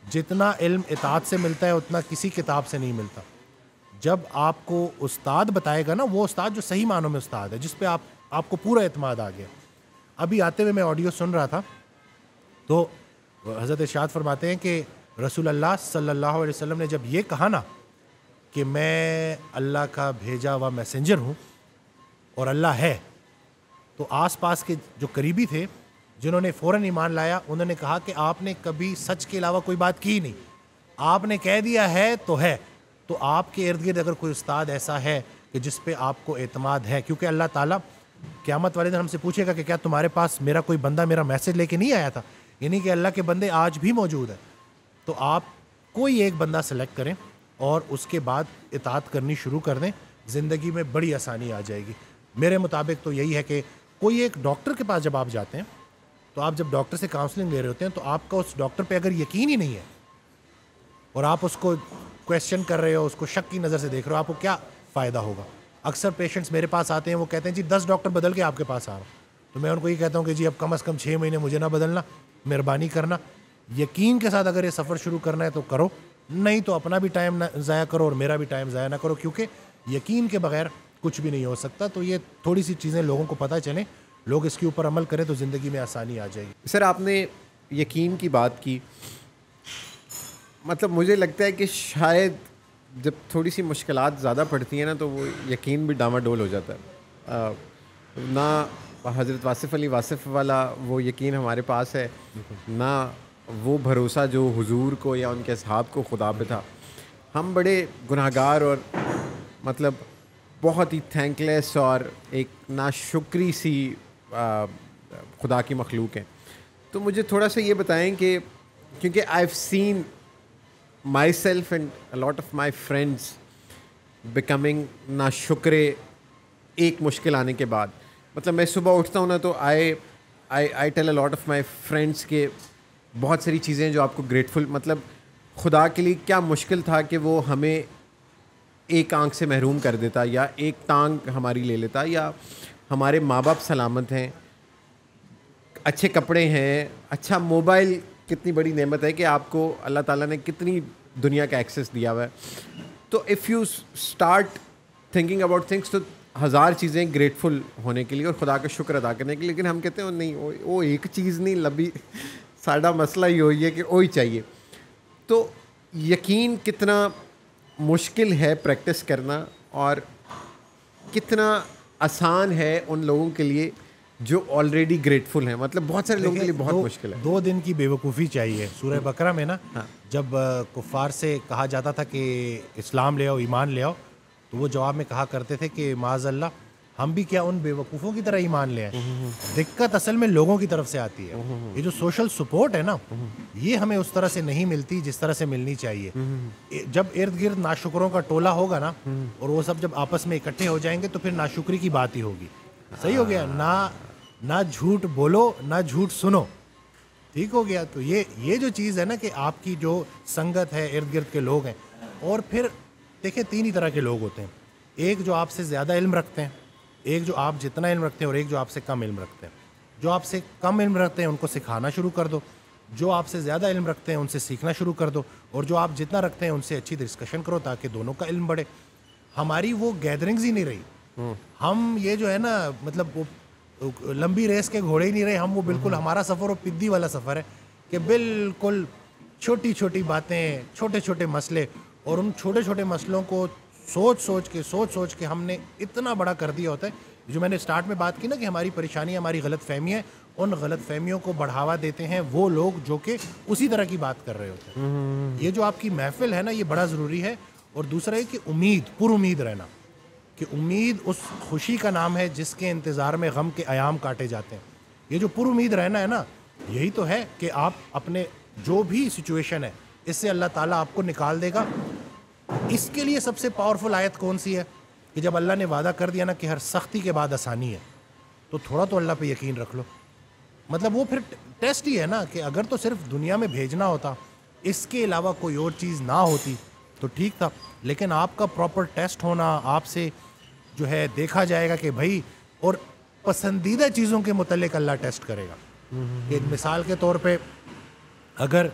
جتنا علم اطاعت سے ملتا ہے اتنا کسی کتاب سے نہیں ملتا. جب آپ کو استاد بتائے گا نا, وہ استاد جو صحیح معنوں میں استاد ہے, جس پہ آپ کو پورا اعتماد آ گیا. ابھی آتے ہوئے میں آڈیو سن رہا تھا تو حضرت ارشاد فرماتے ہیں کہ رسول اللہ صلی اللہ علیہ وسلم نے جب یہ کہا نا کہ میں اللہ کا بھیجا ہوا میسنجر ہوں اور اللہ ہے, تو آس پاس کے جو قریبی تھے جنہوں نے فوراً ایمان لایا, انہوں نے کہا کہ آپ نے کبھی سچ کے علاوہ کوئی بات کی نہیں, آپ نے کہہ دیا ہے تو ہے. تو آپ کے ارد گرد اگر کوئی استاد ایسا ہے کہ جس پہ آپ کو اعتماد ہے, کیونکہ اللہ تعالیٰ قیامت والے دن ہم سے پوچھے گا کہ کیا تمہارے پاس میرا کوئی بندہ میرا میسج لے کے نہیں آیا تھا, یعنی کہ اللہ کے بندے آج بھی موجود ہیں. تو آپ کوئی ایک بندہ سلیکٹ کریں اور اس کے بعد اطاعت کرنی شروع کر دیں, زندگی میں بڑی آسانی آ جائے گی. میرے مطابق تو یہی ہے کہ کوئی ایک ڈاکٹر کے پاس جب آپ جاتے ہیں تو آپ جب ڈاکٹر سے کاؤنسلنگ لے رہے ہوتے ہیں تو آپ کا اس ڈاکٹر پہ اگر یقین ہی نہیں ہے اور آپ اس کو کویسچن کر رہے ہو, اس کو شک کی نظر سے دیکھ رہے ہو, آپ کو کیا فائدہ ہوگا. اکثر پیشنٹس میرے پاس آتے ہیں, وہ کہتے ہیں جی 10 ڈاکٹر بدل کے آپ کے پاس آ رہا ہوں. تو میں ان کو یہ کہتا ہوں کہ جی اب کم از کم 6 مہینے مجھے نہ بدلنا, مہربانی کرنا. یقین کے ساتھ اگر یہ سفر شروع کرنا ہے تو کرو, نہیں تو اپنا بھی ٹائم نہ ضائع کرو اور میرا بھی ٹائم ضائع نہ کرو, کیونکہ یقین کے بغیر کچھ بھی نہیں ہو سکتا. تو یہ تھوڑی سی چیزیں لوگوں کو پتہ چلیں, لوگ اس کے اوپر عمل کریں تو زندگی میں آسانی آ جائے گی. سر آپ نے یقین کی بات کی, مطلب مجھے لگتا ہے کہ شاید جب تھوڑی سی مشکلات زیادہ پڑتی ہیں نا تو وہ یقین بھی ڈاما ڈول ہو جاتا ہے. نہ حضرت واصف علی واصف والا وہ یقین ہمارے پاس ہے, نہ وہ بھروسہ جو حضور کو یا ان کے اصحاب کو خدا پہ تھا. ہم بڑے گناہ گار اور مطلب بہت ہی تھینک لیس اور ایک ناشکری سی خدا کی مخلوق ہیں. تو مجھے تھوڑا سا یہ بتائیں کہ کیونکہ I have seen myself and a lot of my friends becoming ناشکرے ایک مشکل آنے کے بعد. مطلب میں صبح اٹھتا ہوں نا تو I tell a lot of my friends کہ بہت ساری چیزیں جو آپ کو گریٹفل, مطلب خدا کے لیے کیا مشکل تھا کہ وہ ہمیں ایک آنکھ سے محروم کر دیتا, یا ایک ٹانگ ہماری لے لیتا, یا ہمارے ماں باپ سلامت ہیں, اچھے کپڑے ہیں, اچھا موبائل. کتنی بڑی نعمت ہے کہ آپ کو اللہ تعالیٰ نے کتنی دنیا کا ایکسیس دیا ہوا ہے. تو if you start thinking about things تو ہزار چیزیں گریٹفل ہونے کے لیے اور خدا کا شکر ادا کرنے کے لیے, لیکن ہم کہتے ہیں نہیں وہ ایک چیز نہیں لبھی, ساڈا مسئلہ ہی وہی ہے کہ وہی چاہیے. تو یقین کتنا مشکل ہے پریکٹس کرنا اور کتنا آسان ہے ان لوگوں کے لیے جو آلریڈی گریٹفل ہیں. مطلب بہت سارے لوگوں کے لیے بہت مشکل ہے. 2 دن کی بے وقوفی چاہیے. سورہ بقرہ میں نا جب کفار سے کہا جاتا تھا کہ اسلام لے آؤ, ایمان لے آؤ, تو وہ جواب میں کہا کرتے تھے کہ معاذ اللہ ہم بھی کیا ان بے وقوفوں کی طرح ایمان لے آئیں. دقت اصل میں لوگوں کی طرف سے آتی ہے. یہ جو سوشل سپورٹ ہے نا, یہ ہمیں اس طرح سے نہیں ملتی جس طرح سے ملنی چاہیے. جب ارد گرد ناشکروں کا ٹولہ ہوگا نا اور وہ سب جب آپس میں اکٹھے ہو جائیں گے تو پھر ناشکری کی بات ہی ہوگی. صحیح ہو گیا, نہ جھوٹ بولو نہ جھوٹ سنو, ٹھیک ہو گیا. تو یہ جو چیز ہے نا کہ آپ کی جو سنگت ہے, ارد گرد کے لوگ ہیں, اور پھر دیکھیں 3 ہی طرح کے لوگ ہوتے ہیں. ایک جو آپ سے زیادہ علم رکھتے ہیں, ایک جو آپ جتنا علم رکھتے ہیں, اور ایک جو آپ سے کم علم رکھتے ہیں. جو آپ سے کم علم رکھتے ہیں ان کو سکھانا شروع کر دو, جو آپ سے زیادہ علم رکھتے ہیں ان سے سیکھنا شروع کر دو, اور جو آپ جتنا رکھتے ہیں ان سے اچھی ڈسکشن کرو تاکہ دونوں کا علم بڑھے. ہماری وہ گیدرنگز ہی نہیں رہی. ہم یہ جو ہے نا مطلب وہ لمبی ریس کے گھوڑے ہی نہیں رہے. ہم وہ بالکل ہمارا سفر وہ پدی والا سفر ہے کہ بالکل چھوٹی چھوٹی باتیں, چھوٹے چھوٹے مسئلے, اور ان چھوٹے چھوٹے مسئلوں کو سوچ سوچ کے ہم نے اتنا بڑا کر دیا ہوتا ہے. جو میں نے اسٹارٹ میں بات کی نا کہ ہماری پریشانی, ہماری غلط فہمی ہے, ان غلط فہمیوں کو بڑھاوا دیتے ہیں وہ لوگ جو کہ اسی طرح کی بات کر رہے ہوتے ہیں. یہ جو آپ کی محفل ہے نا یہ بڑا ضروری ہے. اور دوسرا ہے کہ امید، پر امید رہنا، کہ امید اس خوشی کا نام ہے جس کے انتظار میں غم کے ایام کاٹے جاتے ہیں. یہ جو پر امید رہنا ہے نا یہی تو ہے کہ آپ اپنے جو بھی سچویشن ہے اس سے اللہ تعالیٰ آپ کو نکال دے گا. اس کے لیے سب سے پاورفل آیت کون سی ہے کہ جب اللہ نے وعدہ کر دیا نا کہ ہر سختی کے بعد آسانی ہے تو تھوڑا تو اللہ پہ یقین رکھ لو. مطلب وہ پھر ٹیسٹ ہی ہے نا کہ اگر تو صرف دنیا میں بھیجنا ہوتا، اس کے علاوہ کوئی اور چیز نہ ہوتی تو ٹھیک تھا، لیکن آپ کا پراپر ٹیسٹ ہونا، آپ سے جو ہے دیکھا جائے گا کہ بھائی، اور پسندیدہ چیزوں کے متعلق اللہ ٹیسٹ کرے گا. کہ مثال کے طور پہ اگر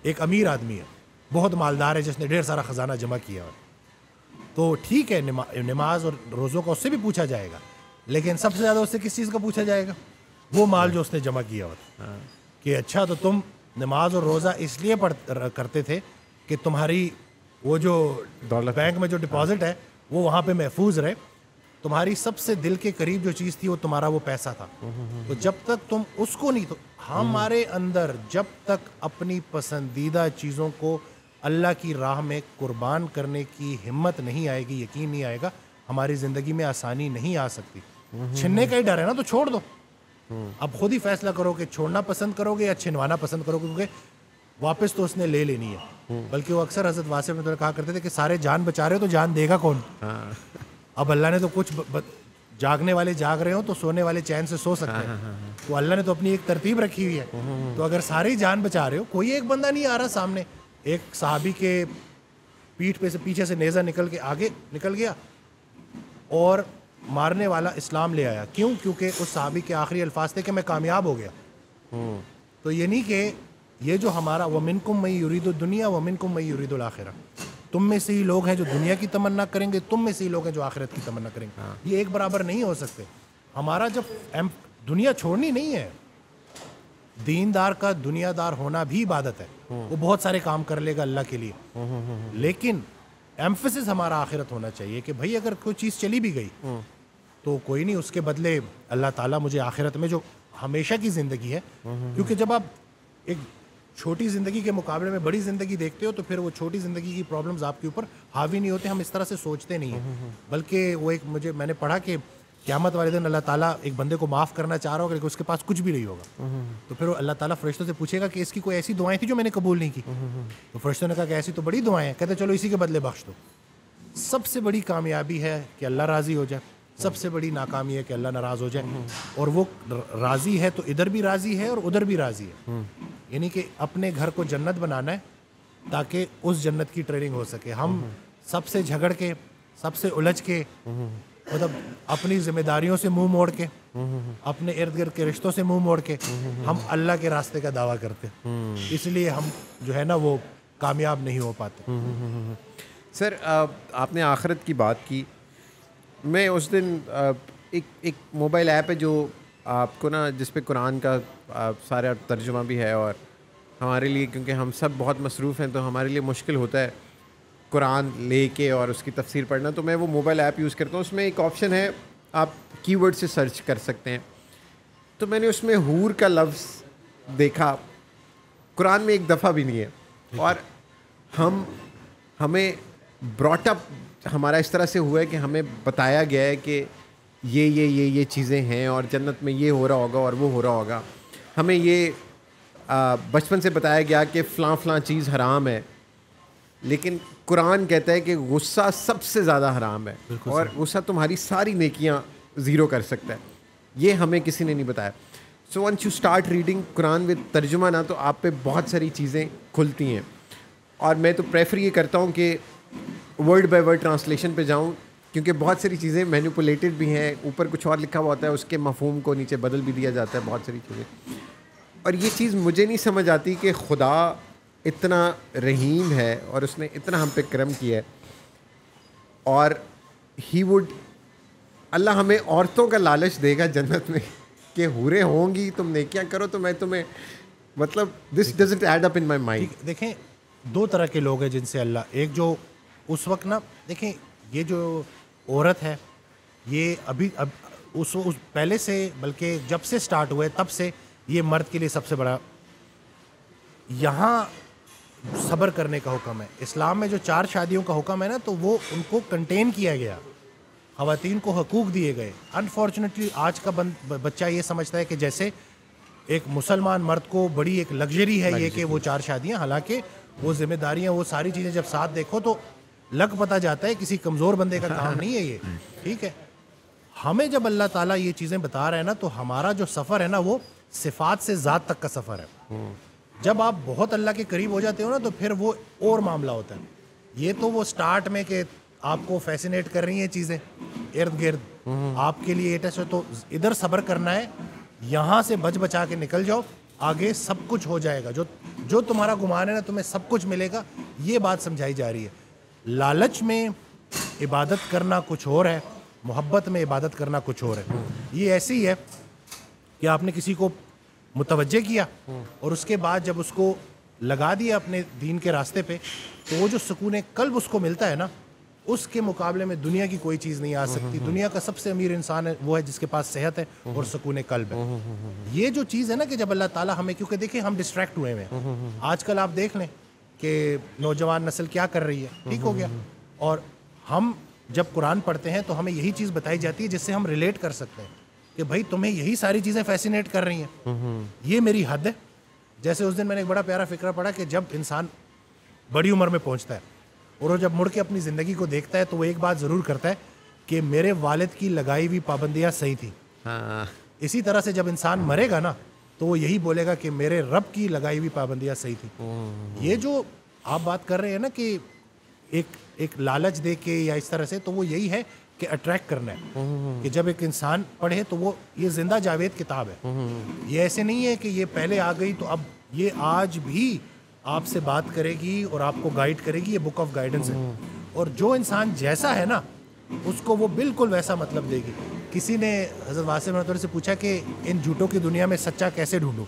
ایک امیر آدمی ہے، بہت مالدار ہے، جس نے ڈھیر سارا خزانہ جمع کیا ہو، تو ٹھیک ہے نماز اور روزوں کا اس سے بھی پوچھا جائے گا، لیکن سب سے زیادہ اس سے کس چیز کا پوچھا جائے گا؟ وہ مال جو اس نے جمع کیا ہوتا کہ اچھا تو تم نماز اور روزہ اس لیے کرتے تھے کہ تمہاری وہ جو بینک میں جو ڈپازٹ ہے وہ وہاں پہ محفوظ رہے. تمہاری سب سے دل کے قریب جو چیز تھی وہ تمہارا وہ پیسہ تھا. تو جب تک تم اس کو نہیں، تو ہمارے اندر جب تک اپنی پسندیدہ چیزوں کو اللہ کی راہ میں قربان کرنے کی ہمت نہیں آئے گی، یقین نہیں آئے گا، ہماری زندگی میں آسانی نہیں آ سکتی. چھننے کا ہی ڈر ہے نا، تو چھوڑ دو. اب خود ہی فیصلہ کرو کہ چھوڑنا پسند کرو گے یا چھنوانا پسند کرو گے، کیونکہ واپس تو اس نے لے لینی ہے. بلکہ وہ اکثر حضرت واسع میں کہا کرتے تھے کہ سارے جان بچا رہے ہو تو جان دے گا کون؟ اب اللہ نے تو کچھ جاگنے والے جاگ رہے ہوں تو سونے والے چین سے سو سکتے ہیں. تو اللہ نے تو اپنی ایک ترتیب رکھی ہوئی ہے. تو اگر سارے جان بچا رہے ہو، کوئی ایک بندہ نہیں آ رہا سامنے. ایک صحابی کے پیٹھ پہ سے پیچھے سے نیزہ نکل کے آگے نکل گیا اور مارنے والا اسلام لے آیا. کیوں؟ کیونکہ اس صحابی کے آخری الفاظ تھے کہ میں کامیاب ہو گیا. تو یہ نہیں کہ یہ جو ہمارا وَمِنْكُمْ مَن يُرِيدُ الدُّنْيَا وَمِنْكُمْ مَن يُرِيدُ الْآخِرَةَ، تم میں سے ہی لوگ ہیں جو دنیا کی تمنا کریں گے، تم میں سے ہی لوگ ہیں جو آخرت کی تمنا کریں گے. یہ ایک برابر نہیں ہو سکتے. ہمارا جب دنیا چھوڑنی نہیں ہے، دیندار کا دنیا دار ہونا بھی عبادت ہے. وہ بہت سارے کام کر لے گا اللہ کے لیے، لیکن ایمفسس ہمارا آخرت ہونا چاہیے کہ بھائی اگر کوئی چیز چلی بھی گئی تو کوئی نہیں، اس کے بدلے اللہ تعالیٰ مجھے آخرت میں جو ہمیشہ کی زندگی ہے. کیونکہ جب آپ ایک چھوٹی زندگی کے مقابلے میں بڑی زندگی دیکھتے ہو تو پھر وہ چھوٹی زندگی کی پرابلمز آپ کے اوپر حاوی نہیں ہوتے. ہم اس طرح سے سوچتے نہیں ہیں، بلکہ وہ ایک میں نے پڑھا کہ قیامت والے دن اللہ تعالیٰ ایک بندے کو معاف کرنا چاہ رہا ہوگا لیکن اس کے پاس کچھ بھی نہیں ہوگا. تو پھر اللہ تعالیٰ فرشتوں سے پوچھے گا کہ اس کی کوئی ایسی دعائیں تھیں جو میں نے قبول نہیں کی. تو فرشتوں نے کہا کہ ایسی تو بڑی دعائیں ہیں. کہتے چلو اسی کے بدلے بخش دو. سب سے بڑی کامیابی ہے کہ اللہ راضی ہو جائے، سب سے بڑی ناکامی ہے کہ اللہ ناراض ہو جائے. اور وہ راضی ہے تو ادھر بھی راضی ہے اور ادھر بھی راضی ہے. یعنی کہ اپنے گھر کو جنت بنانا ہے تاکہ اس جنت کی ٹریننگ ہو سکے. ہم سب سے جھگڑ کے، سب سے الجھ کے، مطلب اپنی ذمہ داریوں سے منہ موڑ کے، اپنے ارد گرد کے رشتوں سے منہ موڑ کے ہم اللہ کے راستے کا دعویٰ کرتے. اس لیے ہم جو ہے نا وہ کامیاب نہیں ہو پاتے. سر آپ نے آخرت کی بات کی. میں اس دن ایک موبائل ایپ ہے جو آپ کو نا، جس پہ قرآن کا سارا ترجمہ بھی ہے، اور ہمارے لیے کیونکہ ہم سب بہت مصروف ہیں تو ہمارے لیے مشکل ہوتا ہے قرآن لے کے اور اس کی تفسیر پڑھنا. تو میں وہ موبائل ایپ یوز کرتا ہوں. اس میں ایک آپشن ہے آپ کی ورڈ سے سرچ کر سکتے ہیں. تو میں نے اس میں حور کا لفظ دیکھا، قرآن میں ایک دفعہ بھی نہیں ہے. اور ہمیں براٹ اپ ہمارا اس طرح سے ہوا ہے کہ ہمیں بتایا گیا ہے کہ یہ چیزیں ہیں اور جنت میں یہ ہو رہا ہوگا اور وہ ہو رہا ہوگا. ہمیں یہ بچپن سے بتایا گیا کہ فلاں چیز حرام ہے، لیکن قرآن کہتا ہے کہ غصہ سب سے زیادہ حرام ہے اور غصہ تمہاری ساری نیکیاں زیرو کر سکتا ہے. یہ ہمیں کسی نے نہیں بتایا. So once you start reading Quran with ترجمہ نا، تو آپ پہ بہت ساری چیزیں کھلتی ہیں. اور میں تو پریفر یہ کرتا ہوں کہ ورڈ بائی ورڈ ٹرانسلیشن پہ جاؤں، کیونکہ بہت ساری چیزیں مینیپولیٹڈ بھی ہیں. اوپر کچھ اور لکھا ہوا ہوتا ہے، اس کے مفہوم کو نیچے بدل بھی دیا جاتا ہے بہت ساری چیزیں. اور یہ چیز مجھے نہیں سمجھ آتی کہ خدا اتنا رحیم ہے اور اس نے اتنا ہم پہ کرم کیا ہے، اور اللہ ہمیں عورتوں کا لالچ دے گا جنت میں کہ حوریں ہوں گی، تم نیکیاں کرو تو میں تمہیں، مطلب this doesn't add up in my mind. دیکھیں دو طرح کے لوگ ہیں جن سے اللہ، ایک جو اس وقت نا، دیکھیں یہ جو عورت ہے یہ اب اس پہلے سے بلکہ جب سے سٹارٹ ہوئے تب سے یہ مرد کے لیے سب سے بڑا یہاں صبر کرنے کا حکم ہے. اسلام میں جو 4 شادیوں کا حکم ہے نا تو وہ ان کو کنٹین کیا گیا, خواتین کو حقوق دیے گئے. انفارچونیٹلی آج کا بچہ یہ سمجھتا ہے کہ جیسے ایک مسلمان مرد کو بڑی ایک لگژری ہے یہ کہ وہ 4 شادیاں, حالانکہ وہ ذمہ داریاں وہ ساری چیزیں جب ساتھ دیکھو تو لگ پتہ جاتا ہے کسی کمزور بندے کا کام نہیں ہے یہ. ٹھیک ہے, ہمیں جب اللہ تعالیٰ یہ چیزیں بتا رہے ہیں نا تو ہمارا جو سفر ہے نا وہ صفات سے ذات تک کا سفر ہے. جب آپ بہت اللہ کے قریب ہو جاتے ہو نا تو پھر وہ اور معاملہ ہوتا ہے. یہ تو وہ سٹارٹ میں کہ آپ کو فیسینیٹ کر رہی ہیں چیزیں ارد گرد, آپ کے لیے یہ ٹیسٹ ہے تو ادھر صبر کرنا ہے, یہاں سے بچ بچا کے نکل جاؤ, آگے سب کچھ ہو جائے گا. جو تمہارا گمان ہے نا تمہیں سب کچھ ملے گا, یہ بات سمجھائی جا رہی ہے. لالچ میں عبادت کرنا کچھ اور ہے, محبت میں عبادت کرنا کچھ اور ہے. یہ ایسی ہے کہ آپ نے کسی کو متوجہ کیا اور اس کے بعد جب اس کو لگا دیا اپنے دین کے راستے پہ تو وہ جو سکون قلب اس کو ملتا ہے نا اس کے مقابلے میں دنیا کی کوئی چیز نہیں آ سکتی. دنیا کا سب سے امیر انسان ہے وہ ہے جس کے پاس صحت ہے اور سکون قلب ہے. یہ جو چیز ہے نا کہ جب اللہ تعالیٰ ہمیں, کیونکہ دیکھیں ہم ڈسٹریکٹ ہوئے ہیں آج کل, آپ دیکھ لیں کہ نوجوان نسل کیا کر رہی ہے. ٹھیک ہو گیا, اور ہم جب قرآن پڑھتے ہیں تو ہمیں یہی چیز بتائی جاتی ہے جس سے ہم ریلیٹ کر سکتے ہیں کہ بھائی تمہیں یہی ساری چیزیں فیسینیٹ کر رہی ہیں, یہ میری حد ہے. جیسے اس دن میں نے ایک بڑا پیارا فکرہ پڑھا کہ جب انسان بڑی عمر میں پہنچتا ہے اور وہ جب مڑ کے اپنی زندگی کو دیکھتا ہے تو وہ ایک بات ضرور کرتا ہے کہ میرے والد کی لگائی ہوئی پابندیاں صحیح تھیں. اسی طرح سے جب انسان مرے گا نا تو وہ یہی بولے گا کہ میرے رب کی لگائی ہوئی پابندیاں صحیح تھیں. یہ جو آپ بات کر رہے ہیں نا کہ ایک لالچ دے کے یا اس طرح سے, تو وہ یہی ہے کہ اٹریکٹ کرنا ہے کہ جب ایک انسان پڑھے تو وہ یہ زندہ جاوید کتاب ہے. یہ ایسے نہیں ہے کہ یہ پہلے آ گئی تو اب یہ آج بھی آپ سے بات کرے گی اور آپ کو گائیڈ کرے گی. یہ بک آف گائیڈنس ہے, اور جو انسان جیسا ہے نا اس کو وہ بالکل ویسا مطلب دے گی. کسی نے حضرت واسع مرتبہ سے پوچھا کہ ان جھوٹوں کی دنیا میں سچا کیسے ڈھونڈوں,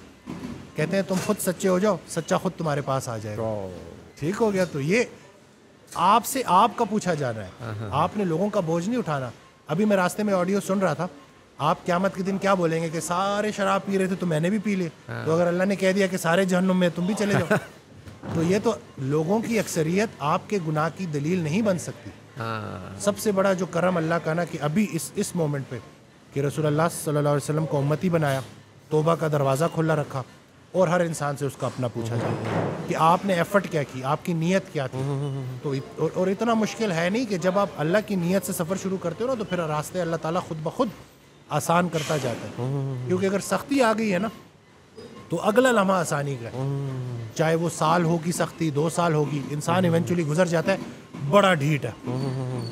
کہتے ہیں تم خود سچے ہو جاؤ, سچا خود تمہارے پاس آ جائے گا. ٹھیک ہو گیا, تو یہ آپ سے آپ کا پوچھا جا رہا ہے, آپ نے لوگوں کا بوجھ نہیں اٹھانا. ابھی میں راستے میں آڈیو سن رہا تھا, آپ قیامت کے دن کیا بولیں گے کہ سارے شراب پی رہے تھے تو میں نے بھی پی لی, تو اگر اللہ نے کہہ دیا کہ سارے جہنم میں تم بھی چلے جاؤ تو یہ تو لوگوں کی اکثریت آپ کے گناہ کی دلیل نہیں بن سکتی. سب سے بڑا جو کرم اللہ کا نا کہ ابھی اس مومنٹ پہ کہ رسول اللہ صلی اللہ علیہ وسلم کو امتی بنایا, توبہ کا دروازہ کھلا رکھا, اور ہر انسان سے اس کا اپنا پوچھا جائے کہ آپ نے ایفرٹ کیا کی, آپ کی نیت کیا تھی. تو اور اتنا مشکل ہے نہیں کہ جب آپ اللہ کی نیت سے سفر شروع کرتے ہو نا تو پھر راستے اللہ تعالیٰ خود بخود آسان کرتا جاتا ہے. کیونکہ اگر سختی آ گئی ہے نا تو اگلا لمحہ آسانی کا ہے, چاہے وہ سال ہوگی سختی, 2 سال ہوگی, انسان ایونچولی گزر جاتا ہے. بڑا ڈھیٹ ہے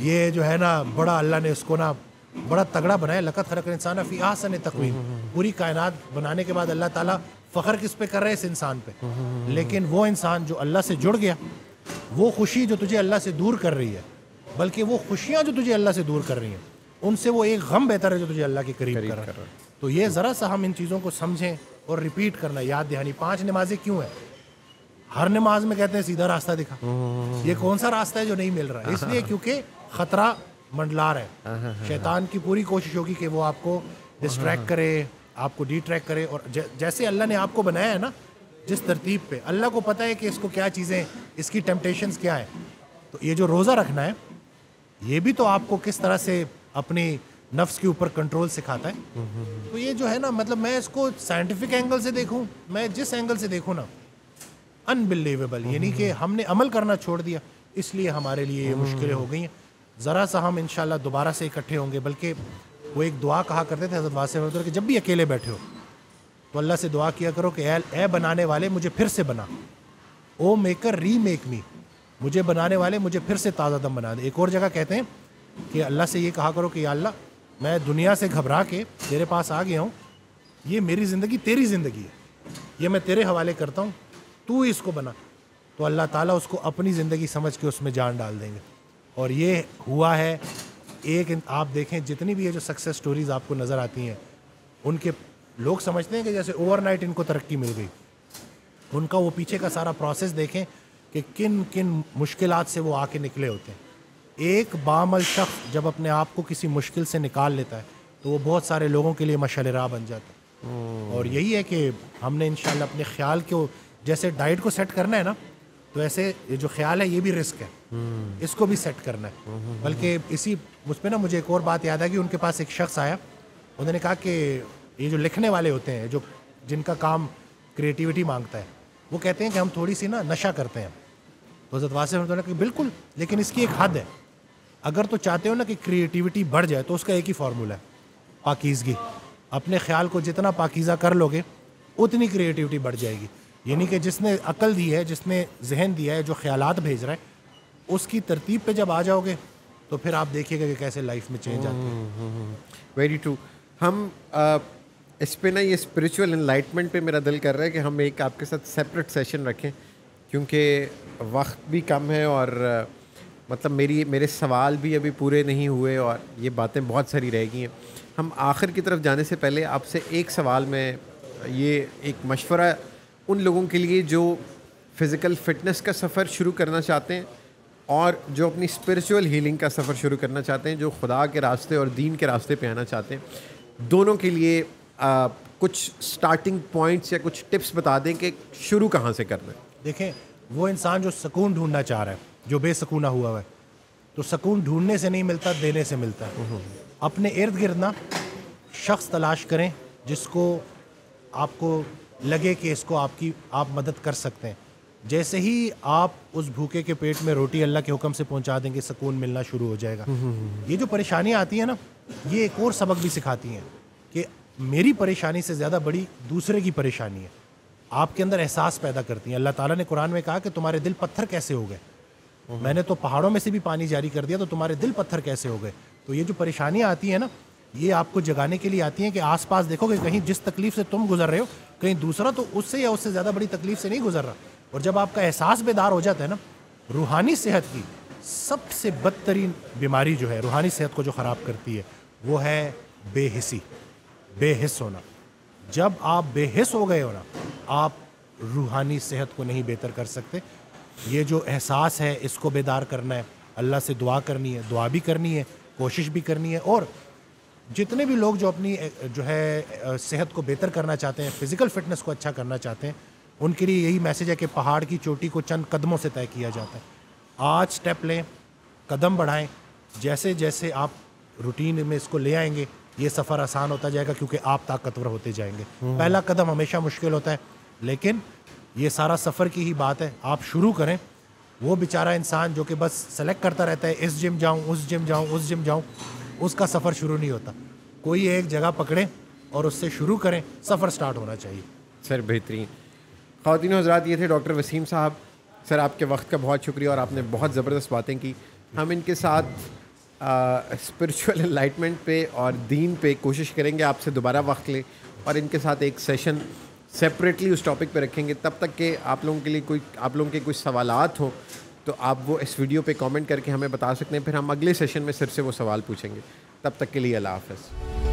یہ جو ہے نا, بڑا اللہ نے اس کو نا بڑا تگڑا بنایا. لقد خلقنا الانسان فی احسن تقویم, پوری کائنات بنانے کے بعد اللہ تعالیٰ فخر کس پہ کر رہے اس انسان پہ. لیکن وہ انسان جو اللہ سے جڑ گیا, وہ خوشی جو تجھے اللہ سے دور کر رہی ہے, بلکہ وہ خوشیاں جو تجھے اللہ سے دور کر رہی ہیں, ان سے وہ ایک غم بہتر ہے جو تجھے اللہ کے قریب کر رہا ہے. تو یہ ذرا سا ہم ان چیزوں کو سمجھیں اور ریپیٹ کرنا, یاد دہانی. 5 نمازیں کیوں ہیں؟ ہر نماز میں کہتے ہیں سیدھا راستہ دکھا. یہ کون سا راستہ ہے جو نہیں مل رہا ہے؟ اس لیے کیونکہ خطرہ منڈلا رہا ہے. شیطان کی پوری کوشش ہوگی کہ وہ آپ کو ڈسٹریکٹ کرے, آپ کو ڈی ٹریک کرے. اور جیسے اللہ نے آپ کو بنایا ہے نا, جس ترتیب پہ, اللہ کو پتہ ہے کہ اس کو کیا چیزیں, اس کی ٹیمپٹیشنز کیا ہے. تو یہ جو روزہ رکھنا ہے یہ بھی تو آپ کو کس طرح سے اپنی نفس کے اوپر کنٹرول سکھاتا ہے. تو یہ جو ہے نا, مطلب میں اس کو سائنٹیفک اینگل سے دیکھوں, میں جس اینگل سے دیکھوں نا, انبلیویبل. یعنی کہ ہم نے عمل کرنا چھوڑ دیا, اس لیے ہمارے لیے یہ مشکلیں ہو گئی ہیں. ذرا سا ہم انشاءاللہ دوبارہ سے اکٹھے ہوں گے. بلکہ وہ ایک دعا کہا کرتے تھے حضرت واسع مرتضی کہ جب بھی اکیلے بیٹھے ہو تو اللہ سے دعا کیا کرو کہ اے بنانے والے مجھے پھر سے بنا, او میکر ری میک می, مجھے بنانے والے مجھے پھر سے تازہ دم بنا دے. ایک اور جگہ کہتے ہیں کہ اللہ سے یہ کہا کرو کہ یا اللہ میں دنیا سے گھبرا کے تیرے پاس آ گیا ہوں, یہ میری زندگی تیری زندگی ہے, یہ میں تیرے حوالے کرتا ہوں, تو اس کو بنا. تو اللہ تعالیٰ اس کو اپنی زندگی سمجھ کے اس میں جان ڈال دیں گے. اور یہ ہوا ہے. ایک آپ دیکھیں جتنی بھی یہ جو سکسیس سٹوریز آپ کو نظر آتی ہیں, ان کے لوگ سمجھتے ہیں کہ جیسے اوور نائٹ ان کو ترقی مل گئی. ان کا وہ پیچھے کا سارا پروسیس دیکھیں کہ کن کن مشکلات سے وہ آ کے نکلے ہوتے ہیں. ایک بعمل شخص جب اپنے آپ کو کسی مشکل سے نکال لیتا ہے تو وہ بہت سارے لوگوں کے لیے مشعل راہ بن جاتا ہے. اور یہی ہے کہ ہم نے انشاءاللہ اپنے خیال کو جیسے ڈائٹ کو سیٹ کرنا ہے نا, تو ایسے یہ جو خیال ہے یہ بھی رسک ہے, اس کو بھی سیٹ کرنا ہے. بلکہ اسی مجھ پہ نا مجھے ایک اور بات یاد ہے کہ ان کے پاس ایک شخص آیا, انہوں نے کہا کہ یہ جو لکھنے والے ہوتے ہیں جو جن کا کام کریٹیوٹی مانگتا ہے, وہ کہتے ہیں کہ ہم تھوڑی سی نا نشہ کرتے ہیں. تو حضرت واسع رحمۃ اللہ کہ بالکل, لیکن اس کی ایک حد ہے. اگر تو چاہتے ہو نا کہ کریٹیوٹی بڑھ جائے تو اس کا ایک ہی فارمولہ ہے, پاکیزگی. اپنے خیال کو جتنا پاکیزہ کر لو گے اتنی کریٹیوٹی بڑھ جائے گی. یعنی کہ جس نے عقل دی ہے, جس نے ذہن دیا ہے, جو خیالات بھیج رہا ہے, اس کی ترتیب پہ جب آ جاؤ گے تو پھر آپ دیکھیے گا کہ کیسے لائف میں چینج آتے ہیں. Very true. ہم اس پہ نا یہ اسپریچول انلائٹمنٹ پہ میرا دل کر رہا ہے کہ ہم ایک آپ کے ساتھ سیپریٹ سیشن رکھیں, کیونکہ وقت بھی کم ہے اور مطلب میرے سوال بھی ابھی پورے نہیں ہوئے اور یہ باتیں بہت ساری رہ گئی ہیں. ہم آخر کی طرف جانے سے پہلے آپ سے ایک سوال میں, یہ ایک مشورہ ان لوگوں کے لیے جو فزیکل فٹنس کا سفر شروع کرنا چاہتے ہیں اور جو اپنی اسپریچول ہیلنگ کا سفر شروع کرنا چاہتے ہیں, جو خدا کے راستے اور دین کے راستے پہ آنا چاہتے ہیں, دونوں کے لیے کچھ سٹارٹنگ پوائنٹس یا کچھ ٹپس بتا دیں کہ شروع کہاں سے کرنا ہے. دیکھیں, وہ انسان جو سکون ڈھونڈنا چاہ رہا ہے, جو بے سکونہ ہوا ہوا ہے, تو سکون ڈھونڈنے سے نہیں ملتا, دینے سے ملتا ہے. اپنے ارد گرد نا شخص تلاش کریں جس کو آپ کو لگے کہ اس کو آپ مدد کر سکتے ہیں. جیسے ہی آپ اس بھوکے کے پیٹ میں روٹی اللہ کے حکم سے پہنچا دیں گے, سکون ملنا شروع ہو جائے گا. یہ جو پریشانیاں آتی ہیں نا, یہ ایک اور سبق بھی سکھاتی ہیں کہ میری پریشانی سے زیادہ بڑی دوسرے کی پریشانی ہے. آپ کے اندر احساس پیدا کرتی ہیں. اللہ تعالیٰ نے قرآن میں کہا کہ تمہارے دل پتھر کیسے ہو گئے, میں نے تو پہاڑوں میں سے بھی پانی جاری کر دیا, تو تمہارے دل پتھر کیسے ہو گئے. تو یہ جو پریشانیاں آتی ہیں نا, یہ آپ کو جگانے کے لیے آتی ہیں کہ آس پاس دیکھو کہ کہیں جس تکلیف سے تم گزر رہے ہو, کہیں دوسرا تو اس سے یا اس سے زیادہ بڑی تکلیف سے نہیں گزر رہا. اور جب آپ کا احساس بیدار ہو جاتا ہے نا, روحانی صحت کی سب سے بدترین بیماری جو ہے, روحانی صحت کو جو خراب کرتی ہے, وہ ہے بے حسی, بے حس ہونا. جب آپ بے حس ہو گئے ہو نا, آپ روحانی صحت کو نہیں بہتر کر سکتے. یہ جو احساس ہے اس کو بیدار کرنا ہے, اللہ سے دعا کرنی ہے, دعا بھی کرنی ہے, کوشش بھی کرنی ہے. اور جتنے بھی لوگ جو اپنی جو ہے صحت کو بہتر کرنا چاہتے ہیں, فزیکل فٹنس کو اچھا کرنا چاہتے ہیں, ان کے لیے یہی میسج ہے کہ پہاڑ کی چوٹی کو چند قدموں سے طے کیا جاتا ہے. آج سٹیپ لیں, قدم بڑھائیں. جیسے جیسے آپ روٹین میں اس کو لے آئیں گے, یہ سفر آسان ہوتا جائے گا, کیونکہ آپ طاقتور ہوتے جائیں گے. پہلا قدم ہمیشہ مشکل ہوتا ہے, لیکن یہ سارا سفر کی ہی بات ہے. آپ شروع کریں. وہ بیچارہ انسان جو کہ بس سلیکٹ کرتا رہتا ہے, اس جم جاؤں, اس جم جاؤں, اس جم جاؤں, اس کا سفر شروع نہیں ہوتا. کوئی ایک جگہ پکڑیں اور اس سے شروع کریں, سفر سٹارٹ ہونا چاہیے. سر بہترین. خواتین و حضرات, یہ تھے ڈاکٹر وسیم صاحب. سر آپ کے وقت کا بہت شکریہ اور آپ نے بہت زبردست باتیں کی. ہم ان کے ساتھ اسپریچول انلائٹمنٹ پہ اور دین پہ کوشش کریں گے آپ سے دوبارہ وقت لیں اور ان کے ساتھ ایک سیشن سیپریٹلی اس ٹاپک پہ رکھیں گے. تب تک کہ آپ لوگوں کے کوئی سوالات ہوں تو آپ وہ اس ویڈیو پہ کامنٹ کر کے ہمیں بتا سکتے ہیں, پھر ہم اگلے سیشن میں سر سے وہ سوال پوچھیں گے. تب تک کے لیے اللہ حافظ.